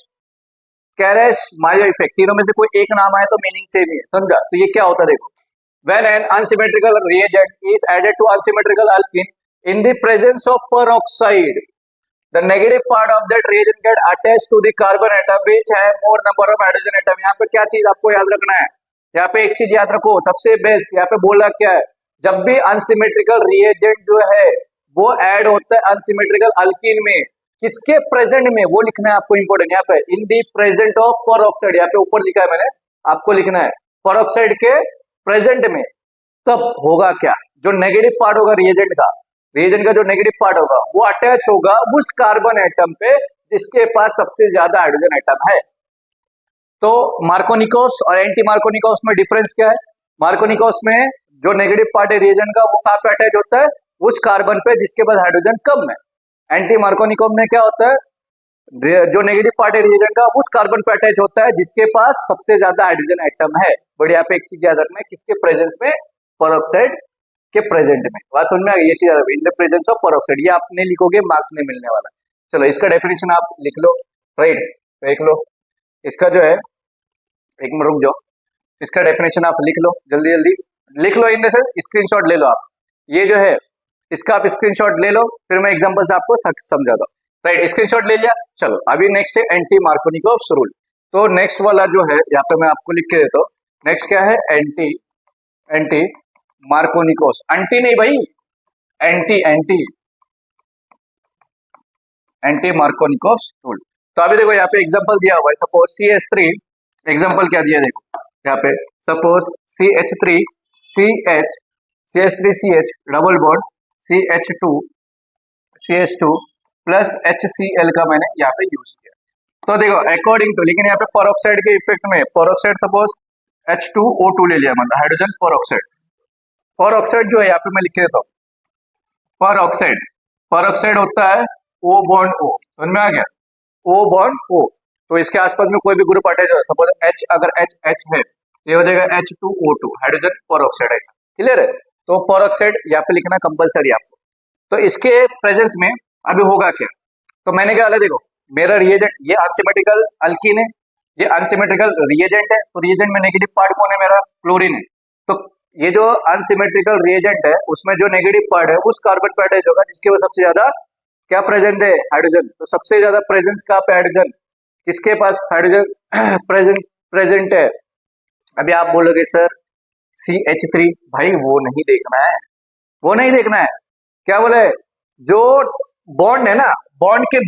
कैरेश मायो इफेक्ट, तीनों में से कोई एक नाम आए तो मीनिंग सेम ही है, समझा। तो ये क्या होता है देखो, when an unsymmetrical reagent is added to unsymmetrical alkene in the presence of peroxide, the negative part of that reagent get attached to the carbon atom which have more number of hydrogen atom। यहाँ पे क्या चीज आपको याद रखना है, यहाँ पे एक चीज याद रखो सबसे बेस्ट, यहाँ पे बोला क्या है, जब भी अनसिमेट्रिकल रिएजेंट जो है वो ऐड होता है अनसिमेट्रिकल अल्कीन में, किसके प्रेजेंट में, वो लिखना है आपको इंपॉर्टेंट। यहाँ पे इन दी प्रेजेंट ऑफ पेरोक्साइड, यहाँ पे ऊपर लिखा है मैंने, आपको लिखना है पेरोक्साइड के प्रेजेंट में, तब होगा क्या, जो नेगेटिव पार्ट होगा रिएजेंट का जो नेगेटिव पार्ट होगा वो अटैच होगा उस कार्बन एटम पे जिसके पास सबसे ज्यादा हाइड्रोजन एटम है। तो मार्कोनिकोस और एंटी मार्कोनिकोस में डिफरेंस क्या है, मार्कोनिकोस में जो नेगेटिव पार्ट है रिएजेंट का वो कहाँ पे अटैच होता है, उस कार्बन पे जिसके पास हाइड्रोजन कम है। एंटी मार्कोनिकोस में क्या होता है, जो नेगेटिव पार्ट है रिएजेंट का उस कार्बन पे अटैच होता है जिसके पास सबसे ज्यादा हाइड्रोजन एटम है। बट यहाँ पे एक चीज याद रखना है, किसके प्रेजेंस में, पेरोक्साइड के प्रेजेंट में। बात समझ में आ गई, ये चीज याद रखो, in the presence of peroxide, ये आपने लिखोगे मार्क्स नहीं मिलने वाला। चलो इसका डेफिनेशन आप लिख लो, राइट, देख लो इसका जो है, एक मिनट रुक जाओ, इसका डेफिनेशन आप लिख लो, जल्दी जल्दी लिख लो, इन स्क्रीनशॉट ले लो आप, ये जो है इसका आप स्क्रीनशॉट ले लो, फिर मैं एग्जांपल से आपको समझाता हूँ। राइट, स्क्रीनशॉट ले लिया। चलो अभी नेक्स्ट है एंटी मार्कोनिकोव्स रूल। तो नेक्स्ट वाला जो है यहाँ पे मैं आपको लिख के देता हूँ, नेक्स्ट क्या है, एंटी मार्कोनिकोव्स, एंटी नहीं भाई, एंटी मार्कोनिकोव्स रूल। तो अभी देखो यहाँ पे एग्जांपल दिया हुआ है, सपोज CH3, एग्जांपल क्या दिया देखो यहाँ पे, suppose CH3CH double bond CH2 plus HCl का मैंने यहाँ पे यूज किया। तो देखो अकॉर्डिंग टू, लेकिन यहाँ पे पेरोक्साइड के इफेक्ट में, पेरोक्साइड सपोज H2O2 ले लिया, मतलब हाइड्रोजन पेरोक्साइड जो है यहाँ पे मैं लिख के देता हूँ, पेरोक्साइड होता है O बॉन्ड O, समझ में आ गया, O बॉन्ड O। तो इसके आसपास में कोई भी ग्रुप अटैच हो, सपोज H अगर H है तो ये हो जाएगा H2O2 हाइड्रोजन पेरोक्साइड, ऐसा क्लियर है। तो पेरोक्साइड यहाँ पे लिखना कंपलसरी आपको। तो इसके प्रेजेंस में अभी होगा क्या, तो मैंने क्या बोला देखो, मेरा रिएजेंट ये अनसिमेट्रिकल अल्कीन है, ये अनसिमेट्रिकल रिएजेंट है, तो रिएजेंट में नेगेटिव पार्ट कौन है, मेरा क्लोरीन है। तो ये जो अनसिमेट्रिकल रिएजेंट है उसमें जो नेगेटिव पार्ट है उस कार्बन पे अटैच होगा जिसके पास सबसे ज्यादा क्या प्रेजेंट है, हाइड्रोजन। तो सबसे ज्यादा प्रेजेंस कहाँ पे, हाइड्रोजन, किसके पास हाइड्रोजन प्रेजेंट है। अभी आप बोलोगे सर CH3, भाई वो नहीं देखना है, क्या बोले, जो बॉन्ड है ना, बॉन्ड के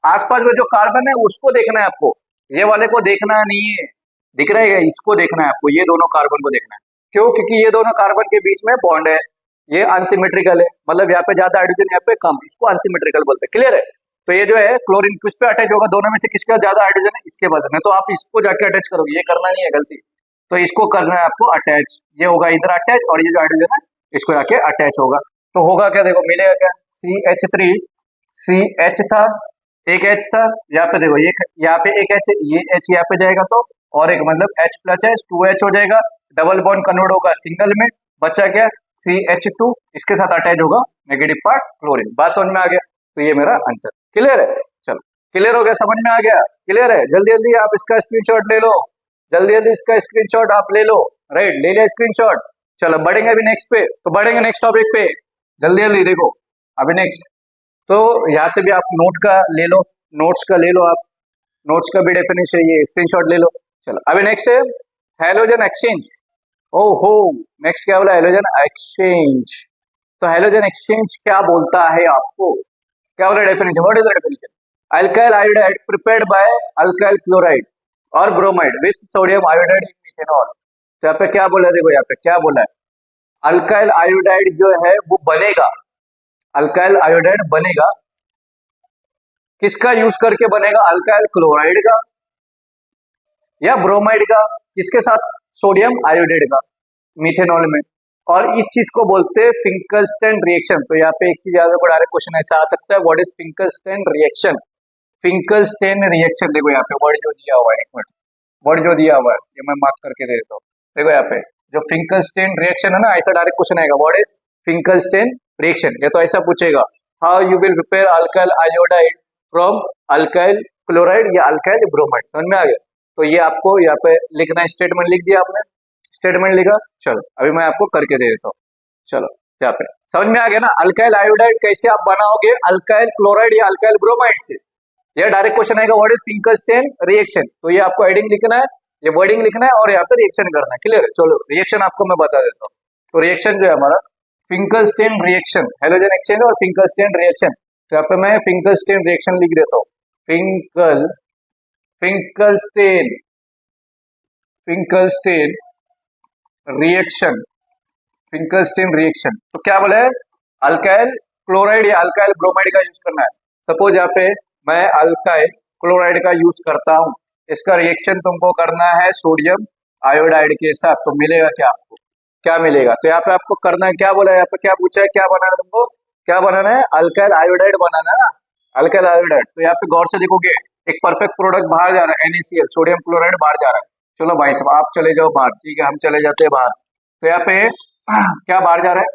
आसपास में जो कार्बन है उसको देखना है आपको, ये वाले को देखना नहीं है, दिख रहा है, इसको देखना है आपको, ये दोनों कार्बन को देखना है। क्यों, क्योंकि ये दोनों कार्बन के बीच में बॉन्ड है, ये अनसिमेट्रिकल है, मतलब यहाँ पे ज्यादा हाइड्रोजन, यहाँ पे कम, इसको अनसिमेट्रिकल बोलते हैं, क्लियर है। तो ये जो है क्लोरीन किस पे अटैच होगा, दोनों में से किसका ज्यादा हाइड्रोजन है, इसके पास है, तो आप इसको जाके अटैच करोगे, ये करना नहीं है गलती, तो इसको करना है आपको अटैच, ये होगा इधर अटैच, और ये जो हाइड्रोजन है इसको जाके अटैच होगा। तो होगा क्या देखो, मिलेगा क्या, CH3 CH था, एक H था, यहाँ पे देखो ये यहाँ पे एक H, ये H यहाँ पे जाएगा तो, और एक मतलब H प्लस H 2H हो जाएगा, डबल बॉन्ड कन्वर्ट होगा सिंगल में, बचा क्या CH2, इसके साथ अटैच होगा नेगेटिव पार्ट क्लोरीन। बात समझ में आ गया, तो ये मेरा आंसर क्लियर है। चलो क्लियर हो गया, समझ में आ गया, क्लियर है। जल्दी जल्दी आप इसका स्क्रीनशॉट ले लो, जल्दी जल्दी इसका स्क्रीनशॉट आप ले लो, राइट, ले लिया स्क्रीनशॉट। चलो बढ़ेंगे अभी नेक्स्ट पे, तो बढ़ेंगे नेक्स्ट टॉपिक पे, जल्दी जल्दी देखो अभी नेक्स्ट। तो यहाँ से भी आप नोट का ले लो, नोट्स का ले लो, आप नोट्स का भी डेफिनेशन, ये स्क्रीनशॉट ले लो। चलो अभी नेक्स्ट है हैलोजन एक्सचेंज। ओहो, नेक्स्ट क्या बोला, हैलोजन एक्सचेंज। तो हैलोजन एक्सचेंज क्या बोलता है आपको, क्या बोला definition, what is the definition, alkyl iodide prepared by alkyl chloride और bromide with sodium iodide in methanol. तो यहाँ पे क्या बोला है, देखो यहाँ पे क्या बोला है, अल्काइल आयोडाइड जो है वो बनेगा, अल्काइल आयोडाइड बनेगा, किसका यूज करके बनेगा, अल्काइल क्लोराइड का या ब्रोमाइड का, किसके साथ, सोडियम आयोडाइड का मिथेनॉल में। और इस चीज को बोलते हैं फिंकलस्टेन रिएक्शन। तो यहाँ पे एक चीज याद रखो, डायरेक्ट क्वेश्चन ऐसा आ सकता है, व्हाट इज फिंकलस्टेन रिएक्शन। फिंकलस्टेन रिएक्शन देखो यहाँ पे वर्ड जो दिया हुआ है, एक मिनट, वर्ड जो दिया हुआ है ये मैं मार्क करके दे देता हूँ। देखो यहाँ पे जो फिंकलस्टेन रिएक्शन है ना, ऐसा डायरेक्ट क्वेश्चन आएगा, व्हाट इज फिंकलस्टेन रिएक्शन, ये तो ऐसा पूछेगा how you will prepare alkyl iodide from alkyl chloride या अल्काइल ब्रोमाइड। समझ में आ गया। तो ये आपको यहाँ पे लिखना है, स्टेटमेंट लिख दिया आपने, स्टेटमेंट लिखा। चलो अभी मैं आपको करके दे देता हूँ। चलो यहाँ पे समझ में आ गया ना। अल्काइल आयोडाइड कैसे आप बनाओगे, अल्काइल क्लोराइड या अल्काइल ब्रोमाइड से। ये डायरेक्ट क्वेश्चन आएगा, व्हाट इज फिंकलस्टेन रिएक्शन। तो ये आपको हेडिंग लिखना है, ये वर्डिंग लिखना है और यहाँ पे रिएक्शन करना है। क्लियर है। चलो रिएक्शन आपको मैं बता देता हूँ। तो रिएक्शन जो है हमारा फिंकलस्टेन रिएक्शन, हेलोजन एक्सचेंज और फिंकलस्टेन रिएक्शन। तो यहाँ पे मैं फिंकलस्टेन रिएक्शन लिख देता हूँ। फिंकलस्टेन फिंकलस्टेन रिएक्शन, फिंकलस्टेन रिएक्शन। तो क्या बोला है, अल्काइल क्लोराइड या अल्काइल ब्रोमाइड का यूज करना है। सपोज यहाँ पे मैं अल्काइल क्लोराइड का यूज करता हूँ, इसका रिएक्शन तुमको करना है सोडियम आयोडाइड के साथ। तो मिलेगा क्या आपको, क्या मिलेगा। तो यहाँ पे आपको करना है, क्या बोला है यहाँ पे, क्या पूछा है, क्या बनाना है तुमको, क्या बनाना है, अल्काइल आयोडाइड बनाना है ना, अल्काइल आयोडाइड। तो यहाँ पे गौर से देखोगे एक परफेक्ट प्रोडक्ट बाहर जा रहा है, NaCl सोडियम क्लोराइड बाहर जा रहा है। चलो भाई साहब आप चले जाओ बाहर, ठीक है, हम चले जाते हैं बाहर। तो यहाँ पे क्या बाहर जा रहा है,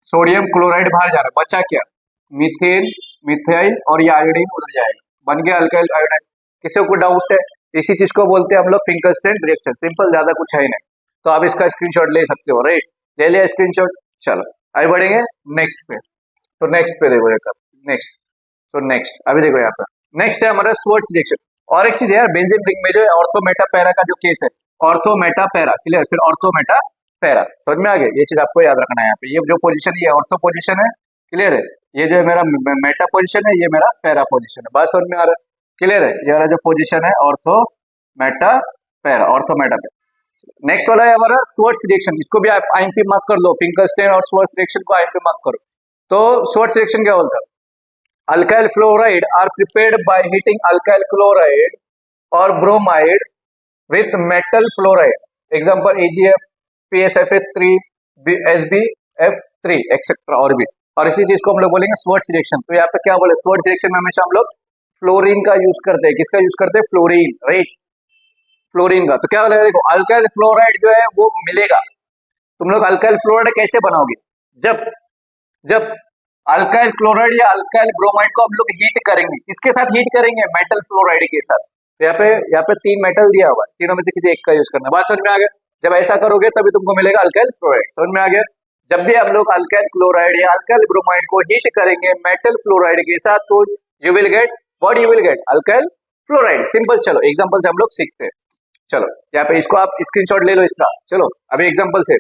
सोडियम क्लोराइड बाहर जा रहा है, बचा क्या, मीथेन, मिथाइल और ये आयोडीन उधर जाएगा, बन गया अल्काइल आयोडाइड। किसी को डाउट है, इसी चीज को बोलते हैं हम लोग फिंकलस्टेन रिएक्शन। सिंपल, ज्यादा कुछ है ही नहीं। तो आप इसका स्क्रीनशॉट ले सकते हो, राइट, ले लिया स्क्रीनशॉट। चलो आगे बढ़ेंगे नेक्स्ट पे। तो नेक्स्ट पे देखो यहाँ नेक्स्ट, तो नेक्स्ट अभी देखो यहाँ पे नेक्स्ट है हमारा स्वर्ट्स रिएक्शन। और एक चीज है यार, बेंजीन रिंग में जो है ऑर्थो मेटा पैरा का जो केस है, ऑर्थो मेटा पैरा, क्लियर, फिर ऑर्थो मेटा पैरा, समझ में आ गया। ये चीज आपको याद रखना है। यहाँ पे ये जो पोजीशन, ये ऑर्थो पोजीशन है, क्लियर है, ये जो है मेरा मेटा पोजीशन है, ये मेरा पैरा पोजीशन है, बात समझ में आ रहा है, क्लियर है। ये वाला जो पोजीशन है ortho Meta para, ortho Meta para. Next वाला है हमारा स्वर्ट्स रिएक्शन, इसको भी आप आईएमपी मार्क कर लो, फिंकलस्टेन और स्वर्ट्स रिएक्शन को आईएमपी मार्क करो। तो स्वर्ट्स रिएक्शन क्या बोलता है, alkyl fluoride are prepared by heating alkyl chloride और bromide with metal fluoride, example AgF, PSFA3, SbF3 etcetera और भी। और इसी चीज को हम लोग बोलेंगे स्वर्ट्स रिएक्शन। तो यहाँ पे क्या बोले, स्वर्ट्स रिएक्शन में हमेशा हम लोग फ्लोरीन का यूज करते हैं। किसका यूज करते हैं, फ्लोरीन, राइट, फ्लोरीन का। तो क्या बोलेगा, देखो अल्काइल फ्लोराइड जो है वो मिलेगा। तुम लोग अल्काइल फ्लोराइड कैसे बनाओगे, जब जब अल्काइल क्लोराइड या अल्काइल ब्रोमाइड को हम लोग हीट करेंगे, किसके साथ हीट करेंगे, मेटल फ्लोराइड के साथ। तो यहाँ पे 3 मेटल दिया हुआ है, तीनों में से किसी एक का यूज करना, बात समझ में आ गया। जब ऐसा करोगे तभी तुमको मिलेगा अल्काइल फ्लोराइड, समझ में आ गया। जब भी हम लोग अल्काइल क्लोराइड या अल्काइल ब्रोमाइड को हीट करेंगे मेटल फ्लोराइड के साथ, तो you will get what, you will get alkyl fluoride. Simple, चलो एग्जांपल से हम लोग सीखते हैं। चलो यहाँ पे इसको आप स्क्रीनशॉट ले लो इसका। चलो अभी एग्जांपल से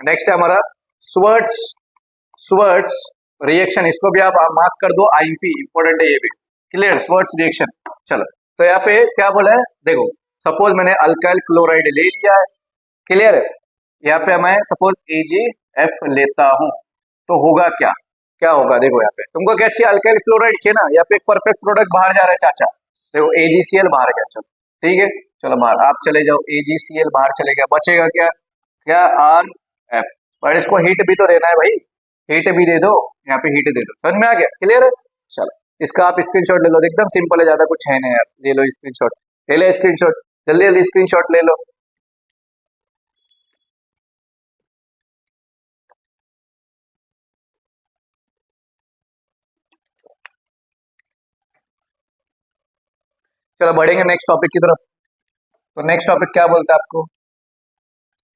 नेक्स्ट है हमारा स्वर्ट्स रिएक्शन, इसको भी आप मार्क कर दो, आईएमपी इंपॉर्टेंट है ये भी, क्लियर, स्वर्ट्स रिएक्शन। चलो तो यहाँ पे क्या बोला है, देखो सपोज मैंने अल्काइल क्लोराइड ले लिया है, क्लियर है। यहाँ पे मैं सपोज AgF लेता हूँ, तो होगा क्या, क्या होगा, देखो यहाँ पे तुमको क्या चाहिए, अल्काइल फ्लोराइड चाहिए ना। यहाँ पे एक परफेक्ट प्रोडक्ट बाहर जा रहा है चाचा, देखो AgCl बाहर गया, चलो ठीक है, चलो बाहर आप चले जाओ, AgCl बाहर चले गया, बचेगा क्या, क्या RF। पर इसको हीट भी तो देना है भाई, हीट भी दे दो, यहाँ पे हीट दे दो, समझ में आ गया, क्लियर है। चलो इसका आप स्क्रीनशॉट ले लो, एकदम सिंपल है, ज्यादा कुछ है नहीं यार, ले लो स्क्रीनशॉट, ले लो स्क्रीनशॉट, जल्दी जल्दी स्क्रीनशॉट ले लो। चलो बढ़ेंगे नेक्स्ट टॉपिक की तरफ। तो नेक्स्ट टॉपिक क्या बोलता है आपको,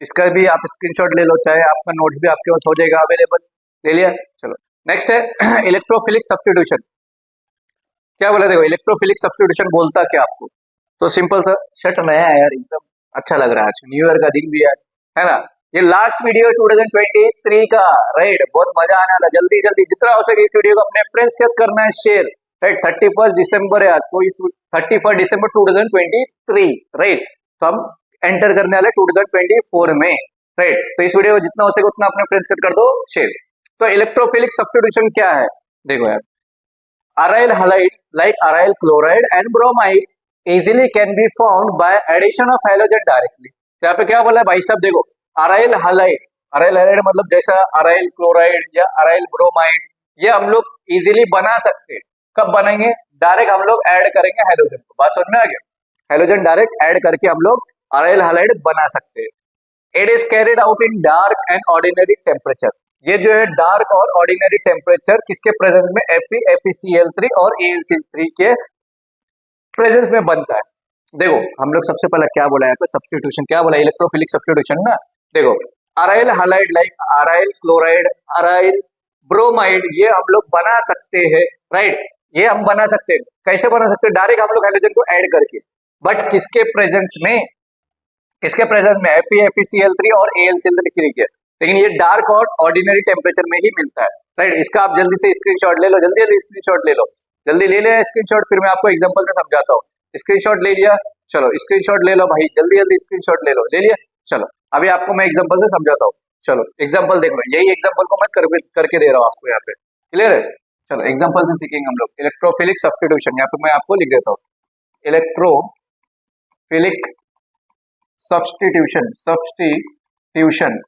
इसका भी आप स्क्रीनशॉट ले लो, चाहे आपका नोट्स भी आपके पास हो जाएगा अवेलेबल, ले लिया। चलो नेक्स्ट है इलेक्ट्रोफिलिक सब्स्टिट्यूशन। क्या बोला, देखो इलेक्ट्रोफिलिक सब्स्टिट्यूशन बोलता क्या आपको, तो सिंपल सा शर्ट नया है यार, एकदम अच्छा लग रहा है, आज न्यू ईयर का दिन भी है ना। ये लास्ट वीडियो 2023 का, राइट, बहुत मजा आने वाला। जल्दी जल्दी जितना हो सके इस वीडियो को अपने फ्रेंड्स के साथ करना है शेयर, राइट। 31 दिसंबर है आज, तो इस 31 दिसंबर 2023, राइट, तो हम एंटर करने वाले 2024 में, राइट। तो इस वीडियो को जितना हो सके उतना अपने फ्रेंड्स के साथ कर दो शेयर। तो इलेक्ट्रोफिलिक सब्स्टिट्यूशन क्या है, देखो यार, aryl halide like aryl chloride and bromide easily can be formed by addition of halogen directly। तो यहाँ पे क्या बोला है भाई साहब, देखो aryl halide मतलब जैसा aryl chloride या aryl bromide, ये हम लोग इजीली बना सकते हैं। कब बनेंगे, डायरेक्ट हम लोग ऐड करेंगे हेलोजन को, बात समझ में आ गया। हेलोजन डायरेक्ट ऐड करके हम लोग aryl halide बना सकते हैं। It is carried out in dark and ordinary temperature, ये जो है डार्क और ऑर्डिनरी टेम्परेचर किसके प्रेजेंस में, Fe, FeCl3 और AlCl3 के प्रेजेंस में बनता है। देखो हम लोग सबसे पहले क्या बोला है, सब्स्टिट्यूशन क्या बोला, इलेक्ट्रोफिलिक सब्स्टिट्यूशन ना। देखो aryl halide like aryl chloride, aryl bromide, ये हम लोग बना सकते हैं, राइट। ये हम बना सकते हैं, कैसे बना सकते हैं, डायरेक्ट हम लोग हाइड्रोजन को ऐड करके, बट किसके प्रेजेंस में, किसके प्रेजेंस में, Fe, FeCl3 और AlCl3 के। लेकिन ये डार्क और ऑर्डिनरी टेम्परेचर में ही मिलता है, राइट। इसका आप जल्दी से स्क्रीनशॉट ले लो, जल्दी जल्दी स्क्रीनशॉट ले लो, जल्दी ले लिया स्क्रीनशॉट, फिर मैं आपको एग्जांपल से समझाता हूँ। स्क्रीनशॉट ले लिया, चलो स्क्रीनशॉट ले लो भाई, जल्दी जल्दी स्क्रीनशॉट ले लो, ले लिया। चलो अभी आपको मैं एग्जांपल से समझाता हूँ, चलो एग्जांपल देख लो, यही एग्जांपल को मैं करके दे रहा हूँ आपको यहाँ पे, क्लियर है। चलो एग्जांपल से सीखेंगे हम लोग इलेक्ट्रोफिलिक सब्स्टिट्यूशन। यहाँ पे मैं आपको लिख देता हूँ, इलेक्ट्रोफिलिक सब्स्टिट्यूशन,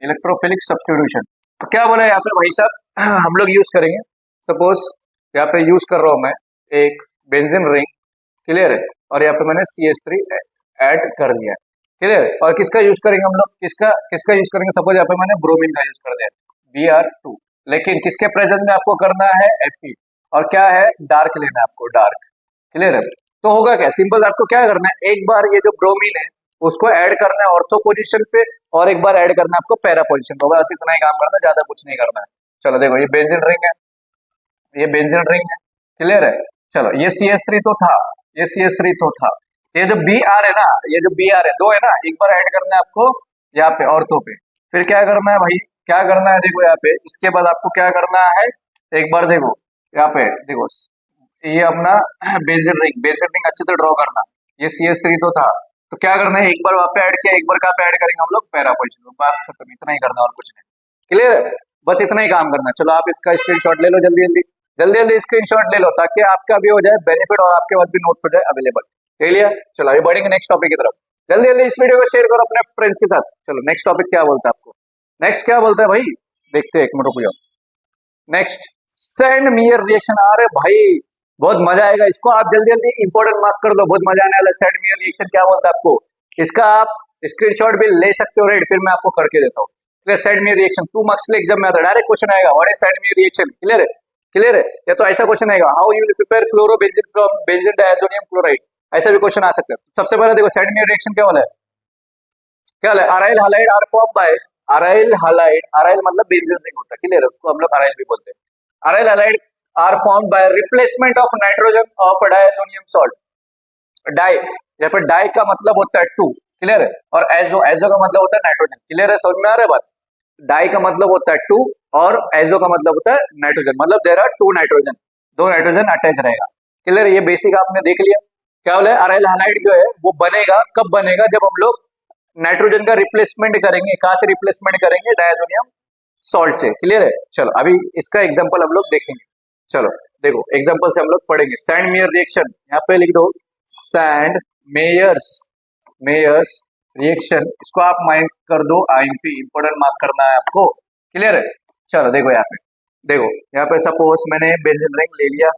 इलेक्ट्रोफिलिक सब्स्टिट्यूशन। तो क्या बोला यहाँ पे भाई साहब, हम लोग यूज करेंगे, सपोज यहाँ पे यूज कर रहा हूँ मैं एक बेंजीन रिंग, क्लियर है, और यहाँ पे मैंने CH3 ऐड कर दिया, क्लियर है। और किसका यूज करेंगे हम लोग, किसका यूज करेंगे, सपोज यहाँ पे मैंने ब्रोमीन का यूज कर दिया, Br2, लेकिन किसके प्रेजेंस में आपको करना है, Fe, और क्या है, डार्क लेना है आपको, डार्क, क्लियर है। तो होगा क्या, सिंपल, आपको क्या करना है, एक बार ये जो ब्रोमीन है उसको ऐड करना है ऑर्थो पोजीशन पे, और एक बार ऐड करना है आपको पैरा पोजीशन पे, बस इतना ही काम करना है, ज्यादा कुछ नहीं करना है। चलो देखो ये बेंजीन रिंग है, ये बेंजीन रिंग है, क्लियर है। चलो ये CH3 तो था, ये CH3 तो था, ये जो Br है ना, ये जो Br है, दो है ना, एक बार ऐड करना है आपको यहाँ पे ऑर्थो पे, फिर क्या करना है भाई, क्या करना है, देखो यहाँ पे, इसके बाद आपको क्या करना है, एक बार देखो यहाँ पे, देखो ये अपना बेंजीन रिंग अच्छे से ड्रॉ करना, ये CH3 तो था, तो क्या करना है, एक बार वहाँ पे ऐड किया, एक बार कहाँ पे ऐड करेंगे हम लोग, पैरा पोजीशन, बात खत्म, इतना ही करना और कुछ नहीं, क्लियर है, बस इतना ही काम करना। चलो आप इसका स्क्रीनशॉट ले लो, जल्दी जल्दी जल्दी जल्दी स्क्रीनशॉट ले लो, ताकि आपका भी हो जाए बेनिफिट और आपके पास भी नोट्स हो जाए अवेलेबल, ले लिया। चलो अभी बढ़ेंगे नेक्स्ट टॉपिक की तरफ, जल्दी जल्दी इस वीडियो को शेयर करो अपने फ्रेंड्स के साथ। चलो नेक्स्ट टॉपिक क्या बोलता है आपको, नेक्स्ट क्या बोलता है भाई, देखते हैं, एक मिनट रुक जाओ। नेक्स्ट सेंड मियर रिएक्शन, अरे भाई बहुत मजा आएगा, इसको आप जल्दी जल्दी इंपॉर्टेंट मार्क कर दो, बहुत मजा आने वाला। सेंड मियर रिएक्शन क्या बोलता है आपको, इसका आप स्क्रीनशॉट भी ले सकते हो, राइट, फिर मैं आपको करके देता हूँ। सेंड मियर रिएक्शन 2 मार्क्स के एग्जाम में आता है, डायरेक्ट क्वेश्चन आएगा, what is Sandmeyer reaction, clear है, क्लियर है। या तो ऐसा क्वेश्चन आएगा, how you will prepare chlorobenzene from benzene diazonium chloride, ऐसा भी क्वेश्चन आ सकता है। सबसे पहले देखो सेंड मियर रिएक्शन क्या वाला है, क्या है, aryl halide are form by, aryl halide, aryl मतलब बेंजीन रिंग होता है, क्लियर है, उसको हम लोग अराइल भी बोलते हैं। Aryl halide are form by replacement of nitrogen of diazonium salt, di, यहाँ पर डाई का मतलब होता है 2, क्लियर है, और एजो, एजो का मतलब होता है नाइट्रोजन, क्लियर है, समझ में आ रहा है बात। डाई का मतलब होता है 2 और एजो का मतलब होता है नाइट्रोजन, मतलब there are 2 nitrogen, 2 nitrogen attach रहेगा, क्लियर। ये बेसिक आपने देख लिया। क्या बोला, अराइल हालाइड जो है वो बनेगा, कब बनेगा, जब हम लोग नाइट्रोजन का रिप्लेसमेंट करेंगे, कहाँ से रिप्लेसमेंट करेंगे, डायazonium सॉल्ट से, क्लियर है। चलो अभी इसका एग्जाम्पल हम लोग देखेंगे, चलो देखो एग्जाम्पल से हम लोग पढ़ेंगे। सैंड मेयर रिएक्शन, यहाँ पे लिख दो सैंड मेयर्स, मेयर्स रिएक्शन, इसको आप माइंड कर दो, IMP इंपोर्टेंट मार्क करना है आपको, क्लियर है। चलो देखो यहाँ पे, देखो यहाँ पे सपोज मैंने बेंजीन रिंग ले लिया,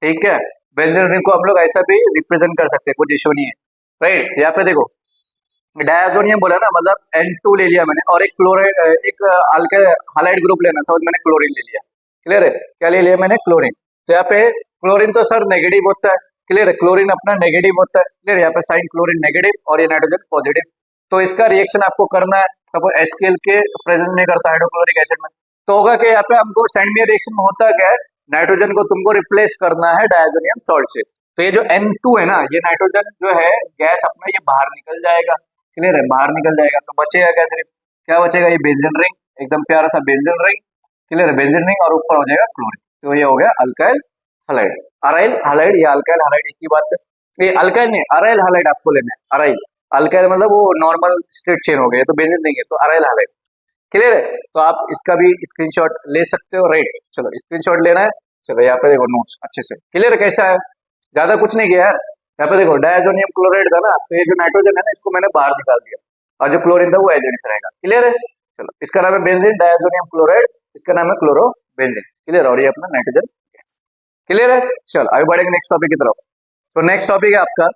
ठीक है, बेंजीन रिंग को हम लोग ऐसा भी रिप्रेजेंट कर सकते हैं, कुछ इशू नहीं है, राइट। यहाँ पे देखो डायazonium बोला ना, मतलब N2 ले लिया मैंने, और एक क्लोराइड, एक अल्काइल हालाइड ग्रुप लेना, समझ मैंने क्लोरीन ले लिया, क्लियर है, क्या ले लिया मैंने, क्लोरीन। तो यहाँ पे क्लोरीन तो सर नेगेटिव होता है, क्लियर है, क्लोरीन अपना नेगेटिव होता है, क्लियर, यहाँ पे साइन क्लोरीन नेगेटिव और ये नाइट्रोजन पॉजिटिव, तो इसका रिएक्शन आपको करना है, सपोज HCl के प्रेजेंस में करता है हाइड्रोक्लोरिक एसिड में, तो होगा कि यहाँ पे हमको सैंड मेयर रिएक्शन में होता क्या है, नाइट्रोजन को तुमको रिप्लेस करना है डायazonium सॉल्ट से, तो ये जो N2 है ना, ये नाइट्रोजन जो है गैस अपना ये बाहर निकल जाएगा, क्लियर है, बाहर निकल जाएगा, तो बचेगा क्या, सिर्फ क्या बचेगा, ये बेंजीन रिंग, एकदम प्यारा सा बेंजीन रिंग, क्लियर है, बेंजीन रिंग, और ऊपर हो जाएगा क्लोरीन, तो ये हो गया अल्काइल हालाइड। अराइल हालाइड या अल्काइल हालाइड एक ही बात है, ये अल्काइल नहीं, अराइल हालाइड आपको लेना है, अराइल, अल्काइल मतलब वो नॉर्मल स्ट्रेट चेन हो गया, तो बेंजीन नहीं है, तो अराइल हालाइड, क्लियर है। तो आप इसका भी स्क्रीनशॉट ले सकते हो, राइट। चलो स्क्रीनशॉट लेना है, चलो यहाँ पे देखो नोट्स अच्छे से, क्लियर है, कैसा है, ज्यादा कुछ नहीं किया यार। यहाँ पे देखो डायazonium क्लोराइड था ना, तो ये जो नाइट्रोजन है ना, इसको मैंने बाहर निकाल दिया, और जो क्लोरीन था वो एजोनिक रहेगा, क्लियर है। चलो इसका नाम है बेंजीन डायazonium क्लोराइड, इसका नाम है क्लोरोबेंजीन, क्लियर, और ये अपना नाइट्रोजन गैस, क्लियर है। चलो आगे बढ़ेंगे नेक्स्ट टॉपिक की तरफ। तो नेक्स्ट टॉपिक है आपका,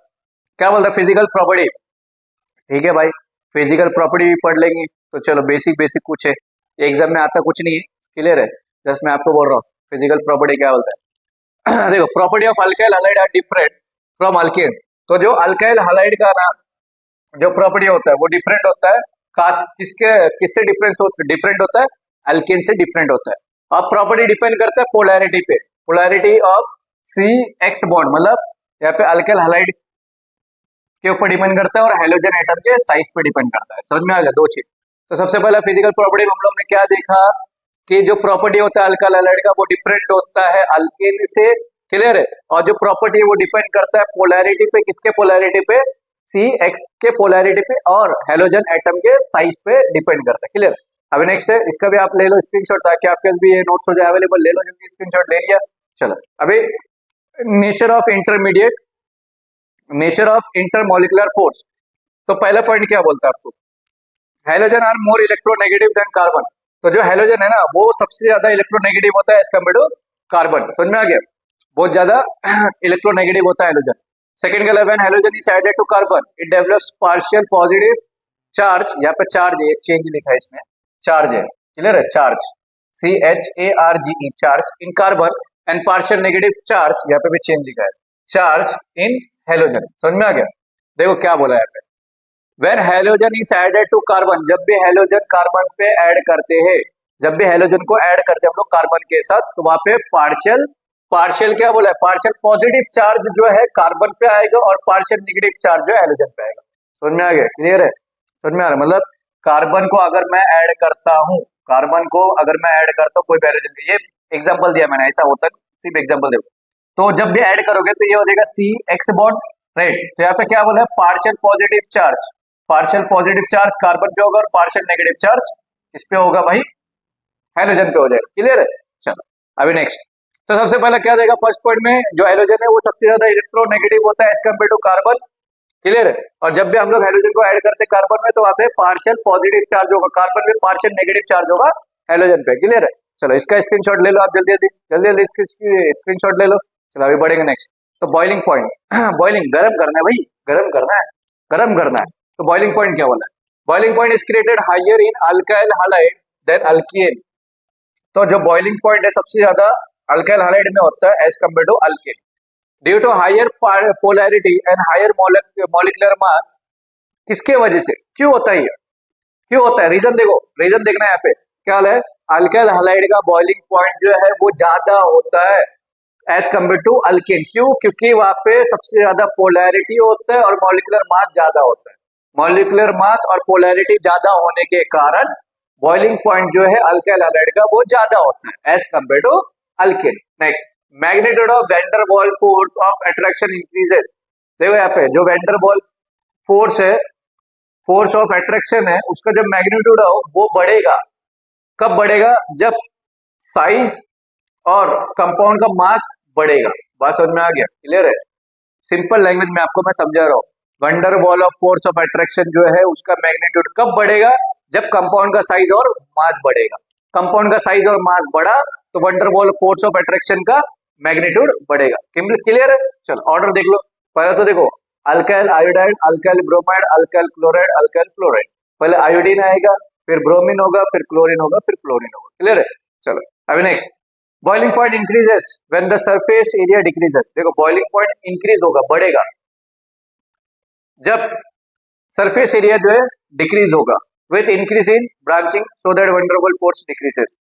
क्या बोलता है, फिजिकल प्रॉपर्टी, ठीक है भाई, फिजिकल प्रॉपर्टी भी पढ़ लेंगे। तो चलो बेसिक बेसिक कुछ है, एग्जाम में आता कुछ नहीं है, क्लियर है? जस्ट मैं आपको बोल रहा हूँ फिजिकल प्रॉपर्टी क्या बोलता है। देखो, property of alkyl halide are different from alkane. तो जो अल्काइल हैलाइड का ना जो प्रॉपर्टी होता है वो डिफरेंट होता है। किससे डिफरेंट होता है? अल्केन से डिफरेंट होता है। अब प्रॉपर्टी डिपेंड करता है पोलैरिटी पे, polarity of C X bond, मतलब यहाँ पे अल्काइल हैलाइड के ऊपर डिपेंड करता है और हेलोजन एटम के साइज पे डिपेंड करता है। समझ में आ गया? दो चीज। तो सबसे पहला फिजिकल प्रॉपर्टी में हम लोग ने क्या देखा कि जो प्रॉपर्टी होता है अल्काइल हैलाइड का वो डिफरेंट होता है अल्केन से। क्लियर है? और जो प्रॉपर्टी है वो डिपेंड करता है पोलैरिटी पे। किसके पोलैरिटी पे? सी एक्स के पोलैरिटी पे और हेलोजन एटम के साइज पे डिपेंड करता है। क्लियर? अभी नेक्स्ट है, इसका भी आप ले लो स्क्रीनशॉट ताकि आपके पास भी ये नोट्स हो जाए अवेलेबल। ले लो जल्दी, स्क्रीनशॉट ले लिया। चलो अभी nature of intermediate, nature of intermolecular force. तो पहला पॉइंट क्या बोलता है आपको? Halogen are more electronegative than carbon. तो जो हेलोजन है ना वो सबसे ज्यादा इलेक्ट्रोनेगेटिव होता है एज कम्पेयर टू कार्बन। समझ में आ गया? बहुत ज्यादा इलेक्ट्रोनेगेटिव होता है हेलोजन। सेकंड का when halogen is added to carbon it develops partial positive charge. यहाँ पे चार्ज है, चेंज लिखा है इसमें, चार्ज है। क्लियर है? Charge, CHARGE, charge in carbon and partial negative charge, यहाँ पे भी चेंज लिखा है, चार्ज इन हेलोजन। समझ में आ गया? देखो क्या बोला है यहाँ पे, when halogen is added to carbon, जब भी हेलोजन कार्बन पे ऐड करते हैं, जब भी हेलोजन को ऐड करते हैं हम लोग कार्बन के साथ, तो वहां पे पार्शियल क्या बोला है? पार्शियल पॉजिटिव चार्ज जो है कार्बन पे आएगा और पार्शियल नेगेटिव चार्ज जो है हेलोजन पे आएगा। समझ में आ गया? क्लियर है? समझ में आ रहा है? मतलब कार्बन को अगर मैं ऐड करता हूँ, कार्बन को अगर मैं ऐड करता हूँ कोई भी हेलोजन, ये एग्जांपल दिया मैंने, ऐसा होता है, सिर्फ एग्जांपल देखो। तो जब भी ऐड करोगे तो ये हो जाएगा सी एक्स बॉन्ड, राइट? तो यहाँ पे क्या बोला है? Partial positive charge, partial positive charge carbon पे होगा और पार्शियल नेगेटिव चार्ज किस पे होगा भाई? हेलोजन पे हो जाएगा। क्लियर है? चलो अभी नेक्स्ट। तो सबसे पहले क्या देगा फर्स्ट पॉइंट में, जो हेलोजन है वो सबसे ज्यादा इलेक्ट्रोनेगेटिव होता है as compare to carbon. Clear है? और जब भी हम लोग हेलोजन को ऐड करते हैं कार्बन में तो वहां पे पार्शियल पॉजिटिव चार्ज होगा कार्बन में, पार्शियल नेगेटिव चार्ज होगा हेलोजन पे। क्लियर है? चलो इसका स्क्रीनशॉट ले लो आप जल्दी जल्दी स्क्रीनशॉट ले लो। चलो अभी बढ़ेंगे नेक्स्ट। तो बॉइलिंग पॉइंट, बॉइलिंग गर्म करना है भाई, गर्म करना है, गर्म करना है। तो बॉइलिंग पॉइंट क्या बोला है? Boiling point is created higher in alkyl halide than alkane. तो जो बॉइलिंग पॉइंट है सबसे ज्यादा अल्काइल हैलाइड में होता है as compare to alkane, due to higher polarity and higher molecular mass. किसके वजह से? क्यों होता है ये? क्यों होता है? रीजन देखो, रीजन देखना है यहाँ पे क्या है। अल्काइल हैलाइड का बॉइलिंग पॉइंट जो है वो ज्यादा होता है एज कम्पेयर टू अल्केन। क्यों? क्योंकि वहां पे सबसे ज्यादा पोलैरिटी होता है और मॉलिक्यूलर मास ज्यादा होता है। मॉलिक्यूलर मास और पोलैरिटी ज्यादा होने के कारण बॉइलिंग पॉइंट जो है अल्काइल हैलाइड का वो ज्यादा होता है as compare to alkane. Next, magnitude of van der Waals force of attraction increases. देखो यहाँ पे जो वैन डर वाल्स फोर्स है, फोर्स ऑफ अट्रैक्शन है, उसका जब मैग्नीट्यूड है वो बढ़ेगा। कब बढ़ेगा? जब साइज और कंपाउंड का मास बढ़ेगा। बात समझ में आ गया? क्लियर है? सिंपल लैंग्वेज में आपको मैं समझा रहा हूँ। Van der wall of force of attraction जो है उसका मैग्नीट्यूड कब बढ़ेगा? जब कंपाउंड का साइज और मास बढ़ेगा। कंपाउंड का साइज और मास बढ़ा तो van der Waal force of attraction का मैग्नीट्यूड बढ़ेगा। क्लियर है? चलो ऑर्डर देख लो। पहले तो देखो, alkyl iodide, alkyl bromide, alkyl chloride, alkyl fluoride. पहले आयोडीन आएगा, फिर ब्रोमीन होगा, फिर क्लोरीन होगा, फिर क्लोरीन होगा। क्लियर है? चलो अभी next, boiling point increases when the surface area decreases. देखो बॉइलिंग पॉइंट इंक्रीज होगा, बढ़ेगा, जब सरफेस एरिया जो है डिक्रीज होगा with increase in branching so that van der Waal force decreases.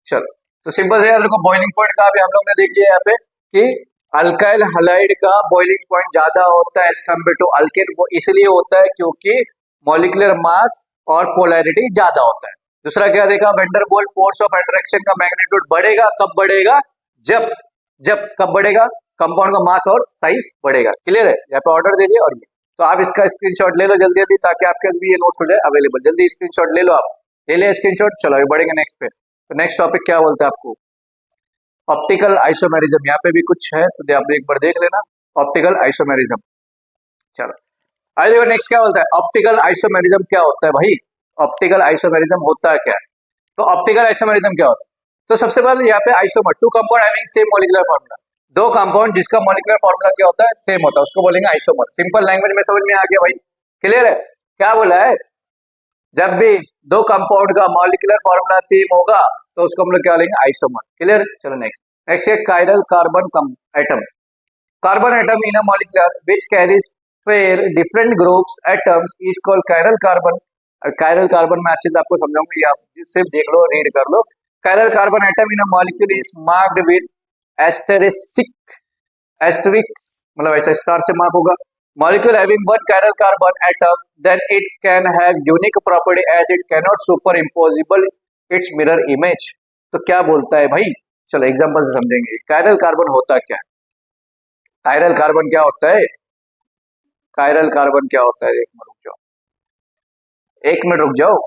चलो तो सिंपल से यार देखो, बॉइलिंग पॉइंट का भी हम लोग ने देख लिया यहाँ पे कि अल्काइल हैलाइड का बॉइलिंग पॉइंट ज्यादा होता है एज कम्पेयर टू अल्केन। वो इसलिए होता है क्योंकि मॉलिक्यूलर मास और पोलैरिटी ज्यादा होता है। दूसरा क्या देखा, van der Waal force of attraction का मैग्नीट्यूड बढ़ेगा। कब बढ़ेगा? जब कब बढ़ेगा? कंपाउंड का मास और साइज बढ़ेगा। क्लियर है? यहाँ पे ऑर्डर दे दिया। और ये तो आप इसका स्क्रीनशॉट ले लो जल्दी जल्दी ताकि आपके भी ये नोट्स हो जाए अवेलेबल। जल्दी स्क्रीनशॉट ले लो, आप ले लिया स्क्रीनशॉट। चलो अभी बढ़ेंगे नेक्स्ट पे। तो नेक्स्ट टॉपिक क्या बोलते हैं आपको? Optical isomerism. यहाँ पे भी कुछ है तो आप एक बार देख लेना, ऑप्टिकल आइसोमेरिज्म। चलो आइए देखो नेक्स्ट क्या बोलता है, ऑप्टिकल आइसोमेरिज्म क्या होता है भाई? ऑप्टिकल आइसोमेरिज्म होता है क्या? तो ऑप्टिकल आइसोमेरिज्म क्या होता है? तो सबसे पहले यहाँ पे isomer, two compound having same molecular formula. दो कंपाउंड जिसका मॉलिक्यूलर फार्मूला क्या होता है? सेम होता है, उसको बोलेंगे आइसोमर। सिंपल लैंग्वेज में समझ में आ गया भाई? क्लियर है? क्या बोला है? जब भी दो कंपाउंड का मॉलिक्यूलर फार्मूला सेम होगा तो उसको हम लोग क्या लेंगे, आइसोमर। क्लियर, चलो नेक्स्ट। नेक्स्ट है chiral carbon atom. Carbon atom in a molecular which carries pair different groups atoms is called chiral carbon. Chiral carbon में अच्छे से आपको समझाऊंगा, ये आप सिर्फ देख लो, रीड कर लो। Chiral carbon atom in a molecule is marked with asterisk, asterisk मतलब ऐसा स्टार से मार्क होगा। Molecule having one chiral carbon atom then it can have unique property as it can not superimposable its mirror image. तो क्या बोलता है भाई, चलो एग्जांपल से समझेंगे। कायरल कार्बन होता क्या है, कायरल कार्बन क्या होता है, कायरल कार्बन क्या होता है, एक मिनट रुक जाओ, एक मिनट रुक जाओ,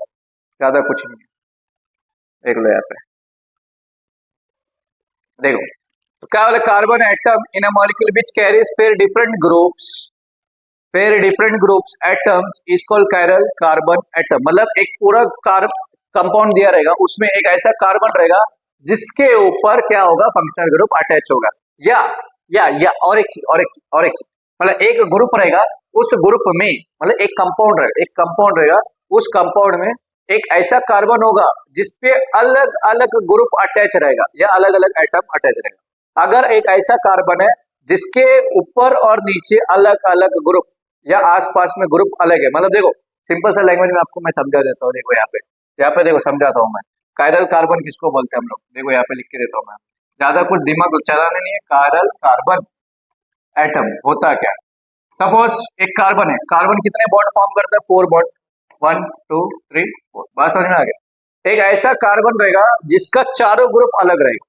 ज्यादा कुछ नहीं है, देख लो यहाँ पे, देखो तो क्या बोले, carbon atom in a molecule which carries pair different groups, pair different groups atoms is called chiral carbon atom. मतलब एक पूरा कंपाउंड दिया रहेगा, उसमें एक ऐसा कार्बन रहेगा जिसके ऊपर क्या होगा, फंक्शनल ग्रुप अटैच होगा। या और एक चीज, और एक चीज, मतलब एक ग्रुप रहेगा, उस ग्रुप में मतलब एक कंपाउंड रहेगा, उस कंपाउंड में एक ऐसा कार्बन होगा जिसपे अलग अलग ग्रुप अटैच रहेगा या अलग अलग एटम अटैच रहेगा। अगर एक ऐसा कार्बन है जिसके ऊपर और नीचे अलग अलग ग्रुप या आसपास में ग्रुप अलग है, मतलब देखो सिंपल सा लैंग्वेज में आपको मैं समझा देता हूँ। देखो यहाँ पे देखो समझाता हूँ मैं, कायरल कार्बन किसको बोलते हैं हम लोग, देखो यहाँ पे लिख के देता हूँ मैं, ज्यादा कुछ दिमाग चलाना नहीं है। कायरल कार्बन एटम होता क्या, सपोज एक कार्बन है, कार्बन कितने बॉन्ड फॉर्म करता है, 4 बॉन्ड, 1 2 3 4, बात समझ में आ गया। एक ऐसा कार्बन रहेगा जिसका चारों ग्रुप अलग रहेगा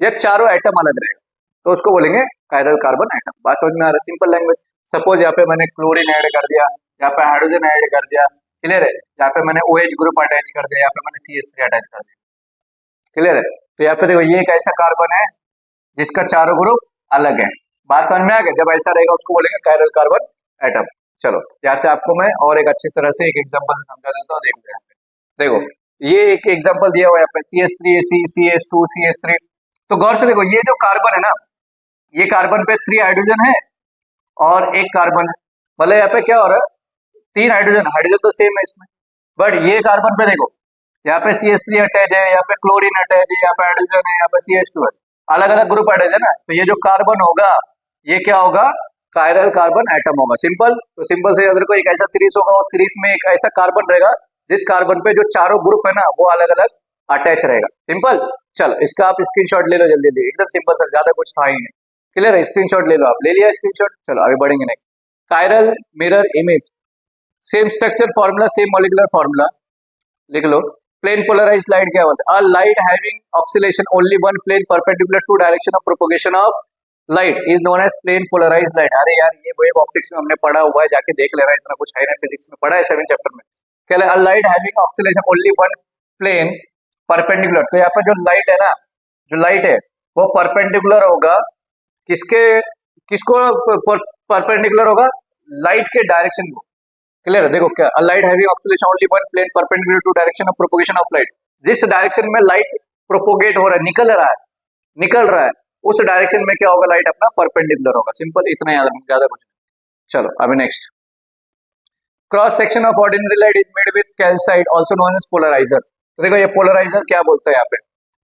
या चारों एटम अलग रहेगा, तो उसको बोलेंगे कायरल कार्बन एटम। बात समझ में आ रहा है, सिंपल लैंग्वेज। सपोज यहाँ पे मैंने क्लोरीन ऐड कर दिया, यहाँ पे हाइड्रोजन ऐड कर दिया, क्लियर है, यहाँ पे मैंने OH ग्रुप अटैच कर दिया, यहाँ पे मैंने CH3 अटैच कर दिया, क्लियर है। तो यहाँ पे देखो ये एक ऐसा कार्बन है जिसका चारों ग्रुप अलग है। बात समझ में आ गया, जब ऐसा रहेगा उसको बोलेंगे कायरल कार्बन एटम। चलो यहाँ से आपको मैं और एक अच्छी तरह से एक एग्जांपल समझा देता हूँ, देखो यहाँ पे देखो, ये एक एग्जांपल दिया हुआ है यहाँ पे, CH3 CH2 CH3। तो गौर से देखो, ये जो कार्बन है ना, ये कार्बन पे 3 हाइड्रोजन है और एक कार्बन है, मतलब यहाँ पे क्या हो रहा है, 3 हाइड्रोजन, हाइड्रोजन तो सेम है इसमें, बट ये कार्बन पे देखो, यहाँ पे CH3 अटैच है, यहाँ पे क्लोरीन अटैच है, यहाँ पे हाइड्रोजन है, यहाँ पे CH2 है, अलग अलग ग्रुप अटैच है ना। तो ये जो कार्बन होगा ये क्या होगा, कायरल कार्बन एटम होगा। सिंपल, तो सिंपल से अगर कोई एक ऐसा सीरीज होगा, उस सीरीज में एक ऐसा कार्बन रहेगा जिस कार्बन पे जो चारों ग्रुप है ना वो अलग अलग अटैच रहेगा। सिंपल, चलो इसका आप स्क्रीनशॉट ले लो जल्दी जल्दी, एकदम सिंपल सर, ज्यादा कुछ था ही नहीं, क्लियर है। स्क्रीनशॉट ले लो आप, ले लिया स्क्रीनशॉट, चलो आगे बढ़ेंगे next. Chiral mirror image, same structure formula, same molecular formula लिख लो। प्लेन पोलराइज्ड लाइट क्या होता है, a light having oscillation only one plane perpendicular to direction of propagation of light is known as plane polarized light. अरे यार ये वेव ऑप्टिक्स में हमने पढ़ा हुआ है, जाके देख लेना, इतना कुछ है ना, फिजिक्स में पढ़ा है 7 चैप्टर में। क्या है, a light having oscillation only one plane perpendicular. तो यहाँ पर जो लाइट है ना, जो लाइट है वो परपेंडिकुलर होगा किसके, किसको परपेंडिकुलर होगा, लाइट के डायरेक्शन को, क्लियर है। देखो क्या, a light having oscillation only one plane perpendicular to direction of propagation of light, जिस डायरेक्शन में लाइट प्रोपोगेट हो रहा है, निकल रहा है उस डायरेक्शन में क्या होगा, लाइट अपना परपेंडिकुलर होगा। सिंपल, इतना याद रखना, ज्यादा कुछ नहीं। चलो अभी next, cross section of ordinary light is made with calcite also known as polarizer. तो देखो ये पोलराइजर क्या बोलता है यहाँ पे,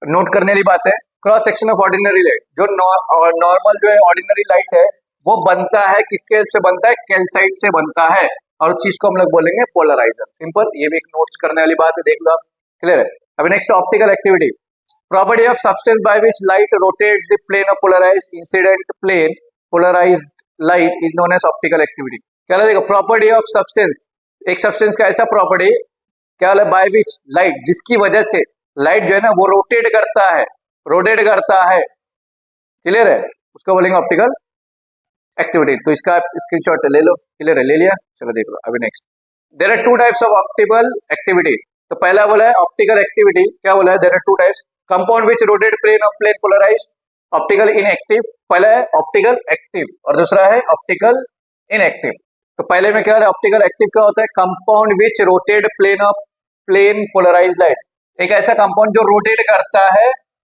नोट करने वाली बात है। Cross section of ordinary light, जो नॉर्मल जो है ऑर्डिनरी लाइट है वो बनता है किसके से बनता है, कैल्साइट से बनता है, और उस चीज को हम लोग बोलेंगे पोलराइजर। सिंपल, ये भी एक नोट्स करने वाली बात है, देख लो आप, क्लियर है। अभी next, optical activity, property of substance by which light rotates the plane of polarized incident plane polarized light is known as optical activity. क्या है, देखो प्रॉपर्टी ऑफ सब्सटेंस, एक सब्सटेंस का ऐसा प्रॉपर्टी क्या है, बाय व्हिच लाइट, जिसकी वजह से लाइट जो है ना वो रोटेट करता है, क्लियर है, उसको बोलेंगे ऑप्टिकल एक्टिविटी। तो इसका स्क्रीनशॉट ले लो, क्लियर है, ले लिया, चलो देख लो अभी next. There are 2 types of optical activity. तो पहला बोला है ऑप्टिकल एक्टिविटी, क्या बोला है, there are 2 types, compound which rotate plane of plane polarized, optical inactive. पहला है ऑप्टिकल एक्टिव और दूसरा है ऑप्टिकल इनएक्टिव। तो पहले में क्या है, ऑप्टिकल एक्टिव क्या होता है, compound which rotate plane of plane polarized light, एक ऐसा कंपाउंड जो रोटेट करता है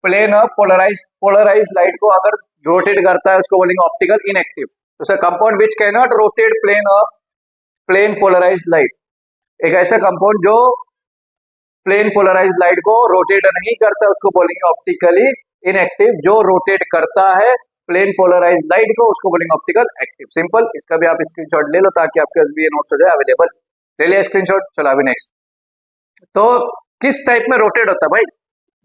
प्लेन ऑफ पोलराइज्ड लाइट को, अगर रोटेट करता है उसको बोलेंगे ऑप्टिकल इनएक्टिव। तो sir compound which can not rotate plane of plane polarized light, एक ऐसा कंपाउंड जो प्लेन पोलराइज लाइट को रोटेट नहीं करता उसको बोलेंगे ऑप्टिकली इनएक्टिव। जो रोटेट करता है प्लेन पोलराइज लाइट को उसको बोलेंगे ऑप्टिकल एक्टिव। सिंपल। इसका भी आप स्क्रीनशॉट ले लो ताकि आपके पास भी ये नोट्स हो जाए अवेलेबल। ले लिया स्क्रीनशॉट। चलो अभी नेक्स्ट। तो किस टाइप में रोटेट होता है भाई?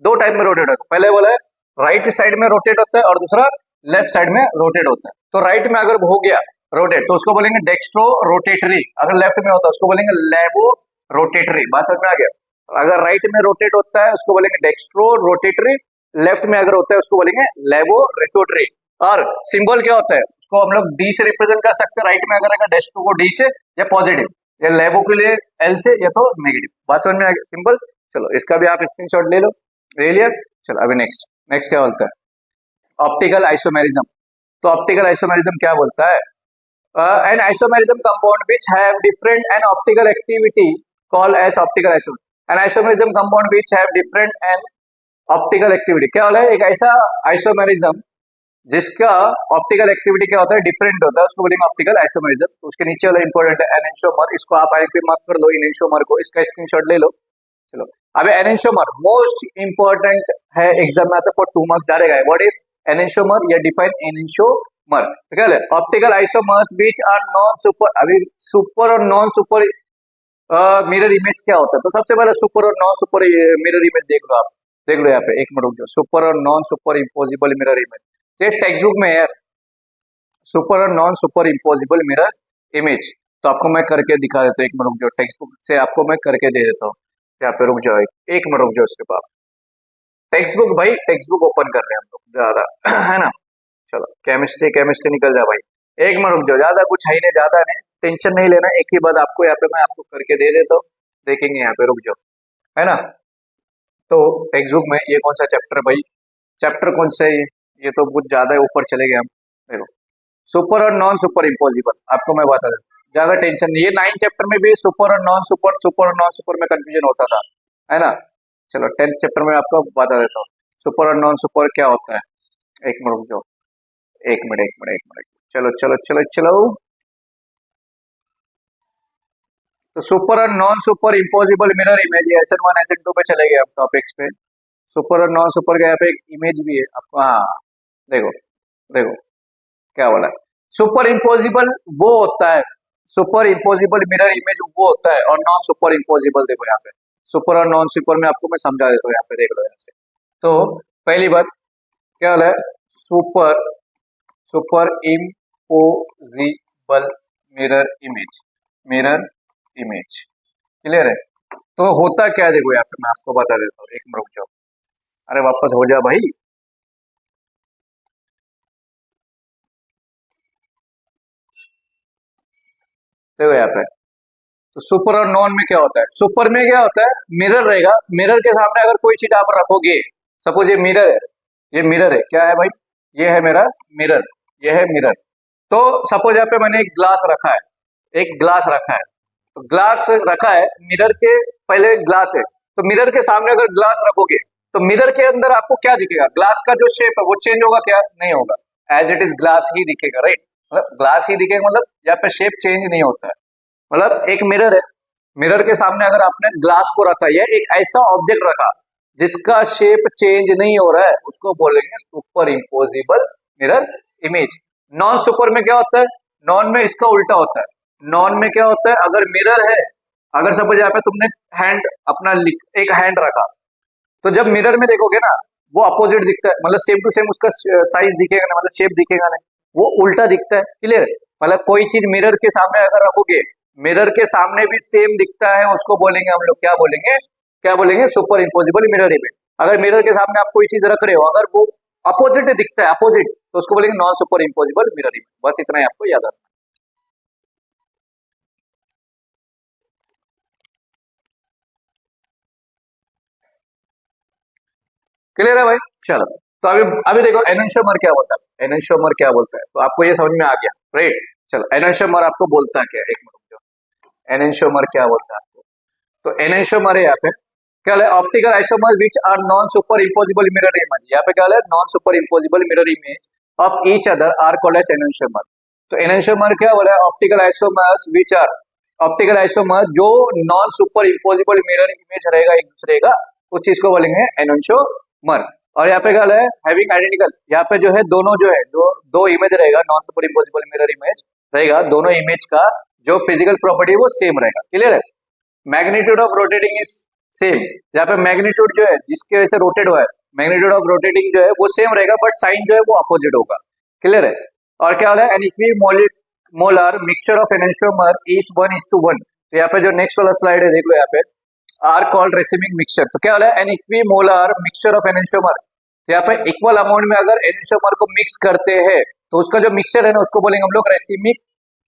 दो टाइप में रोटेट होता है। पहले बोला है राइट साइड में रोटेट होता है और दूसरा लेफ्ट साइड में रोटेट होता है। तो राइट में अगर हो गया रोटेट तो उसको बोलेंगे डेक्स्ट्रो रोटेटरी। अगर लेफ्ट में होता है उसको बोलेंगे लेवो रोटेटरी। बात समझ में आ गया? अगर राइट में रोटेट होता है उसको बोलेंगे डेक्स्ट्रो रोटेटरी, लेफ्ट में अगर होता है उसको बोलेंगे लेवो रोटेटरी। और सिंबल क्या होता है उसको हम लोग डी से रिप्रेजेंट कर सकते हैं। राइट में अगर डेक्स्ट्रो को डी से या पॉजिटिव, या लेवो के लिए एल से या तो नेगेटिव। बात समझ में आ गया? सिंपल। चलो इसका भी आप स्क्रीनशॉट ले लो। ले लिया? चलो अभी नेक्स्ट। नेक्स्ट क्या बोलता है? Optical isomerism. तो ऑप्टिकल आइसोमेरिज्म क्या बोलता है? An isomerism compound which have different an optical activity called as optical isomerism. An isomerism compound which have different an optical activity. क्या बोला है? एक ऐसा आइसोमेरिज्म जिसका ऑप्टिकल एक्टिविटी क्या होता है? डिफरेंट होता है, उसको बोलेंगे ऑप्टिकल आइसोमेरिज्म। तो उसके नीचे वाला इंपॉर्टेंट है एनेंशियोमर। इसको आप आईपी मार्क कर लो एनेंशियोमर को। इसका स्क्रीनशॉट ले लो। चलो अबे एनेंशियोमर मोस्ट इंपॉर्टेंट है, एग्जाम में आता है फॉर 2 मार्क्स डालेगा। व्हाट इज एनेंशियोमर या डिफाइन एनेंशियोमर? तो क्या है? Optical isomers which are non super. अभी सुपर और नॉन सुपर मिरर इमेज क्या होता है? तो सबसे पहले सुपर और नॉन सुपर मिरर इमेज देख लो। आप देख लो यहाँ पे, एक मिनट रुक जाओ। सुपर और non superimposable mirror image ये टेक्स्ट बुक में है, सुपर और non superimposable mirror image. तो आपको मैं करके दिखा देता हूँ, एक मिनट रुक जाओ। टेक्स्ट बुक से आपको मैं करके दे देता हूँ। यहाँ पे रुक जाओ, एक मिनट रुक जाओ। उसके बाद टेक्स्ट बुक भाई, टेक्स्ट बुक ओपन कर रहे हैं हम लोग ज्यादा है ना। चलो केमिस्ट्री केमिस्ट्री निकल जा भाई। एक मिनट रुक जाओ, ज्यादा कुछ है नहीं, ज्यादा नहीं, टेंशन नहीं लेना। एक ही बात आपको यहाँ पे मैं आपको करके दे देता हूँ, देखेंगे यहाँ पे। रुक जाओ, है ना। तो टेक्स्ट बुक में ये कौन सा चैप्टर भाई? चैप्टर कौन सा है ये तो कुछ ज्यादा ऊपर चले गए हम। देखो सुपर और नॉन सुपर इम्पोजिबल आपको मैं बता देता हूँ, ज्यादा टेंशन नहीं। ये 9 चैप्टर में भी सुपर और नॉन सुपर, सुपर और नॉन सुपर में कंफ्यूजन होता था, है ना। चलो 10th चैप्टर में आपको बता देता हूँ सुपर और नॉन सुपर क्या होता है। एक मिनट रुक जाओ, एक मिनट। चलो चलो चलो चलो। तो सुपर और non superimposable mirror image SN1 SN2 पे चले गए हम टॉपिक्स पे। सुपर और नॉन सुपर का यहाँ पे एक इमेज भी है आपको। हाँ देखो देखो क्या बोला है। सुपर इम्पोजिबल वो होता है, सुपर इम्पोजिबल मिरर इमेज वो होता है, और नॉन सुपर इम्पोजिबल देखो यहाँ पे। सुपर और नॉन सुपर में आपको मैं समझा देता हूँ, यहाँ पे देख लो यहाँ से। तो पहली बात क्या बोला है? Super super imposable mirror image clear है। तो होता क्या है देखो यहाँ पे मैं आपको बता देता हूँ, एक मिनट रुक जाओ। अरे वापस हो जा भाई। देखो यहाँ पे तो सुपर और नॉन में क्या होता है? सुपर में क्या होता है? मिरर रहेगा, मिरर के सामने अगर कोई चीज आप रखोगे, सपोज ये मिरर है, ये मिरर है, क्या है भाई? ये है मेरा मिरर, ये है मिरर। तो सपोज यहाँ पे मैंने एक ग्लास रखा है, एक ग्लास रखा है। तो ग्लास रखा है, मिरर के पहले ग्लास है, तो मिरर के सामने अगर ग्लास रखोगे तो मिरर के अंदर आपको क्या दिखेगा? ग्लास का जो शेप है वो चेंज होगा क्या? नहीं होगा, एज इट इज ग्लास ही दिखेगा, राइट। मतलब ग्लास ही दिखेगा, मतलब यहाँ पे शेप चेंज नहीं होता है। मतलब एक मिरर है, मिरर के सामने अगर आपने ग्लास को रखा है, एक ऐसा ऑब्जेक्ट रखा जिसका शेप चेंज नहीं हो रहा है, उसको बोलेंगे super imposable mirror image. Non super में क्या होता है? नॉन में इसका उल्टा होता है। नॉन में क्या होता है? अगर मिरर है, अगर सपोज यहाँ पे तुमने हैंड अपना एक हैंड रखा, तो जब मिरर में देखोगे ना वो अपोजिट दिखता है, मतलब सेम टू सेम उसका साइज दिखेगा ना, मतलब शेप दिखेगा ना, वो उल्टा दिखता है। क्लियर? मतलब कोई चीज मिरर के सामने अगर रखोगे, मिरर के सामने भी सेम दिखता है, उसको बोलेंगे हम लोग क्या बोलेंगे? क्या बोलेंगे? Super imposable mirror image. अगर मिरर के सामने आप कोई चीज रख रहे हो, अगर वो अपोजिट दिखता है, अपोजिट, तो उसको बोलेंगे non superimposable mirror image. बस इतना ही आपको याद रखना। क्लियर है भाई? चलो तो अभी देखो एनेंशियोमर क्या बोलता है। एनेंशियोमर क्या बोलता है तो आपको ये समझ में आ गया, राइट। चलो एनेंशियोमर आपको बोलता है क्या? एक मिनट, एनेंशियोमर क्या बोलता है आपको? तो एनेंशियोमर है यहाँ पे क्या है? Optical isomers which are non superimposable mirror image. यहाँ पे क्या है? Non superimposable mirror image of each other are called as enantiomer. तो एनेंशियोमर क्या बोला है? Optical isomers which are optical isomer जो non superimposable mirror image रहेगा एक दूसरे का, उस चीज को बोलेंगे एनोंशोमर। और यहाँ पे क्या है, हैविंग आइडेंटिकल, यहाँ पे जो है दोनों जो है दो इमेज रहेगा, non superimposable mirror image रहेगा, दोनों इमेज का जो फिजिकल प्रॉपर्टी है वो सेम रहेगा। क्लियर है। Magnitude of rotating is same, यहाँ पे मैग्नीट्यूड जो है जिसकी वजह से रोटेट हुआ है, मैग्नीट्यूड ऑफ रोटेटिंग जो है वो सेम रहेगा, बट साइन जो है वो अपोजिट होगा। क्लियर है। और क्या होता है, an equimolar mixture of enantiomer is 1:1। तो यहाँ पे जो नेक्स्ट वाला स्लाइड है देख लो, यहाँ पे आर कॉल्ड रेसिमिक मिक्सचर। तो क्या होता है, एन इक्विमोलर मिक्सचर ऑफ एनोंशोमर, तो यहाँ पे इक्वल अमाउंट में अगर एनोंशोमर को मिक्स करते हैं तो उसका जो मिक्सचर है ना उसको बोलेंगे हम लोग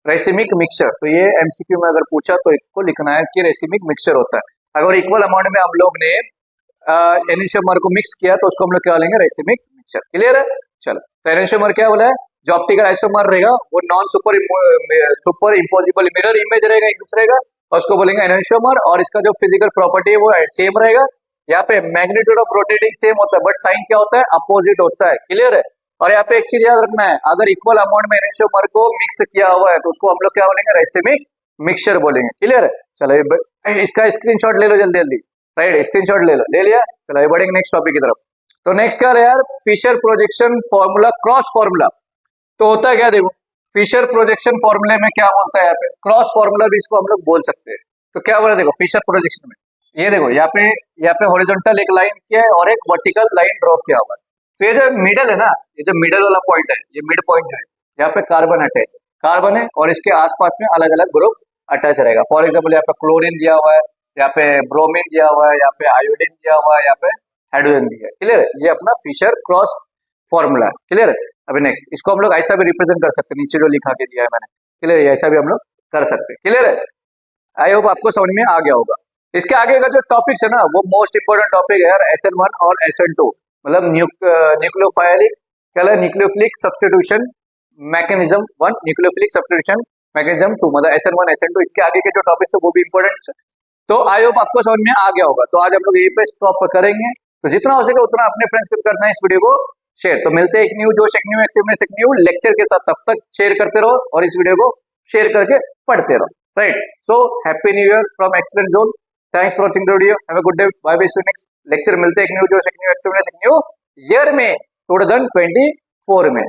रेसिमिक मिक्सचर। तो ये एमसीक्यू में अगर पूछा तो इसको लिखना है कि रेसिमिक मिक्सचर होता है। अगर इक्वल अमाउंट में हम लोग ने एनोंशोमर को मिक्स किया तो उसको हम लोग क्या बोलेंगे, रेसिमिक मिक्सचर। क्लियर है। चलो, तो एनोंशोमर क्या बोला है, जो ऑप्टिकल आइसोमर रहेगा वो non superimposable mirror image रहेगा एक दूसरे का, और उसको बोलेंगे एनोंशोमर। और इसका जो फिजिकल प्रॉपर्टी है वो सेम रहेगा। यहाँ पे मैग्नीट्यूड ऑफ रोटेटिंग सेम होता है, बट साइन क्या होता है, अपोजिट होता है। क्लियर है। और यहाँ पे एक चीज याद रखना है, अगर इक्वल अमाउंट में एनोंशोमर को मिक्स किया हुआ है तो उसको हम लोग क्या बोलेंगे, रेसिमिक मिक्सचर बोलेंगे। क्लियर है। चलो इसका स्क्रीनशॉट ले लो जल्दी जल्दी, राइट, स्क्रीनशॉट ले लिया। चलो बढ़ेंगे नेक्स्ट टॉपिक की तरफ। तो नेक्स्ट क्या है यार, Fischer projection formula, cross formula. तो होता है क्या, देखो फिशर प्रोजेक्शन फॉर्मूले में क्या बोलता है, यहाँ पे क्रॉस फॉर्मूला भी इसको हम लोग बोल सकते हैं। तो क्या बोला, देखो फिशर प्रोजेक्शन में ये देखो यहाँ पे हॉरिजॉन्टल एक लाइन किया है और एक वर्टिकल लाइन ड्रॉ किया हुआ है। तो ये जो मिडल है ना, ये जो मिडल वाला पॉइंट है, ये मिड पॉइंट जो है, यहाँ पे कार्बन अटैच, कार्बन है और इसके आसपास में अलग अलग ग्रुप अटैच रहेगा। फॉर एग्जाम्पल यहाँ पे क्लोरीन दिया हुआ है, यहाँ पे ब्रोमीन दिया हुआ है, यहाँ पे आयोडीन दिया हुआ है, यहाँ पे हाइड्रोजन दिया है। क्लियर है। ये अपना फिशर क्रॉस फॉर्मूला है। क्लियर है। अभी नेक्स्ट, इसको हम लोग ऐसा भी रिप्रेजेंट कर सकते हैं, नीचे जो लिखा के दिया है मैंने। क्लियर है, ऐसा भी हम लोग कर सकते हैं। क्लियर है। आई होप आपको समझ में आ गया होगा। इसके आगे का जो टॉपिक्स है ना वो मोस्ट इंपोर्टेंट टॉपिक है यार, SN1 और SN2, मतलब न्यूक्लियोफाइलिक क्या है, nucleophilic substitution mechanism 1, nucleophilic substitution mechanism 2, मतलब SN1 SN2। इसके आगे के जो टॉपिक्स है वो भी इंपॉर्टेंट है। तो आई होप आपको समझ में आ गया होगा। तो आज हम लोग यहीं पे स्टॉप करेंगे। तो जितना हो सके उतना अपने फ्रेंड्स को करना है इस वीडियो को शेयर। तो मिलते हैं एक न्यू जोश, एक न्यू एक्टिवनेस, एक न्यू लेक्चर के साथ। तब तक शेयर करते रहो और इस वीडियो को शेयर करके पढ़ते रहो। Right, so happy new year from Excellent Zone. Thanks for watching the video. Have a good day. Bye bye. See you next lecture. मिलते हैं एक न्यू जोश, एक न्यू एक्टिवनेस, एक न्यू ईयर में 2024 में।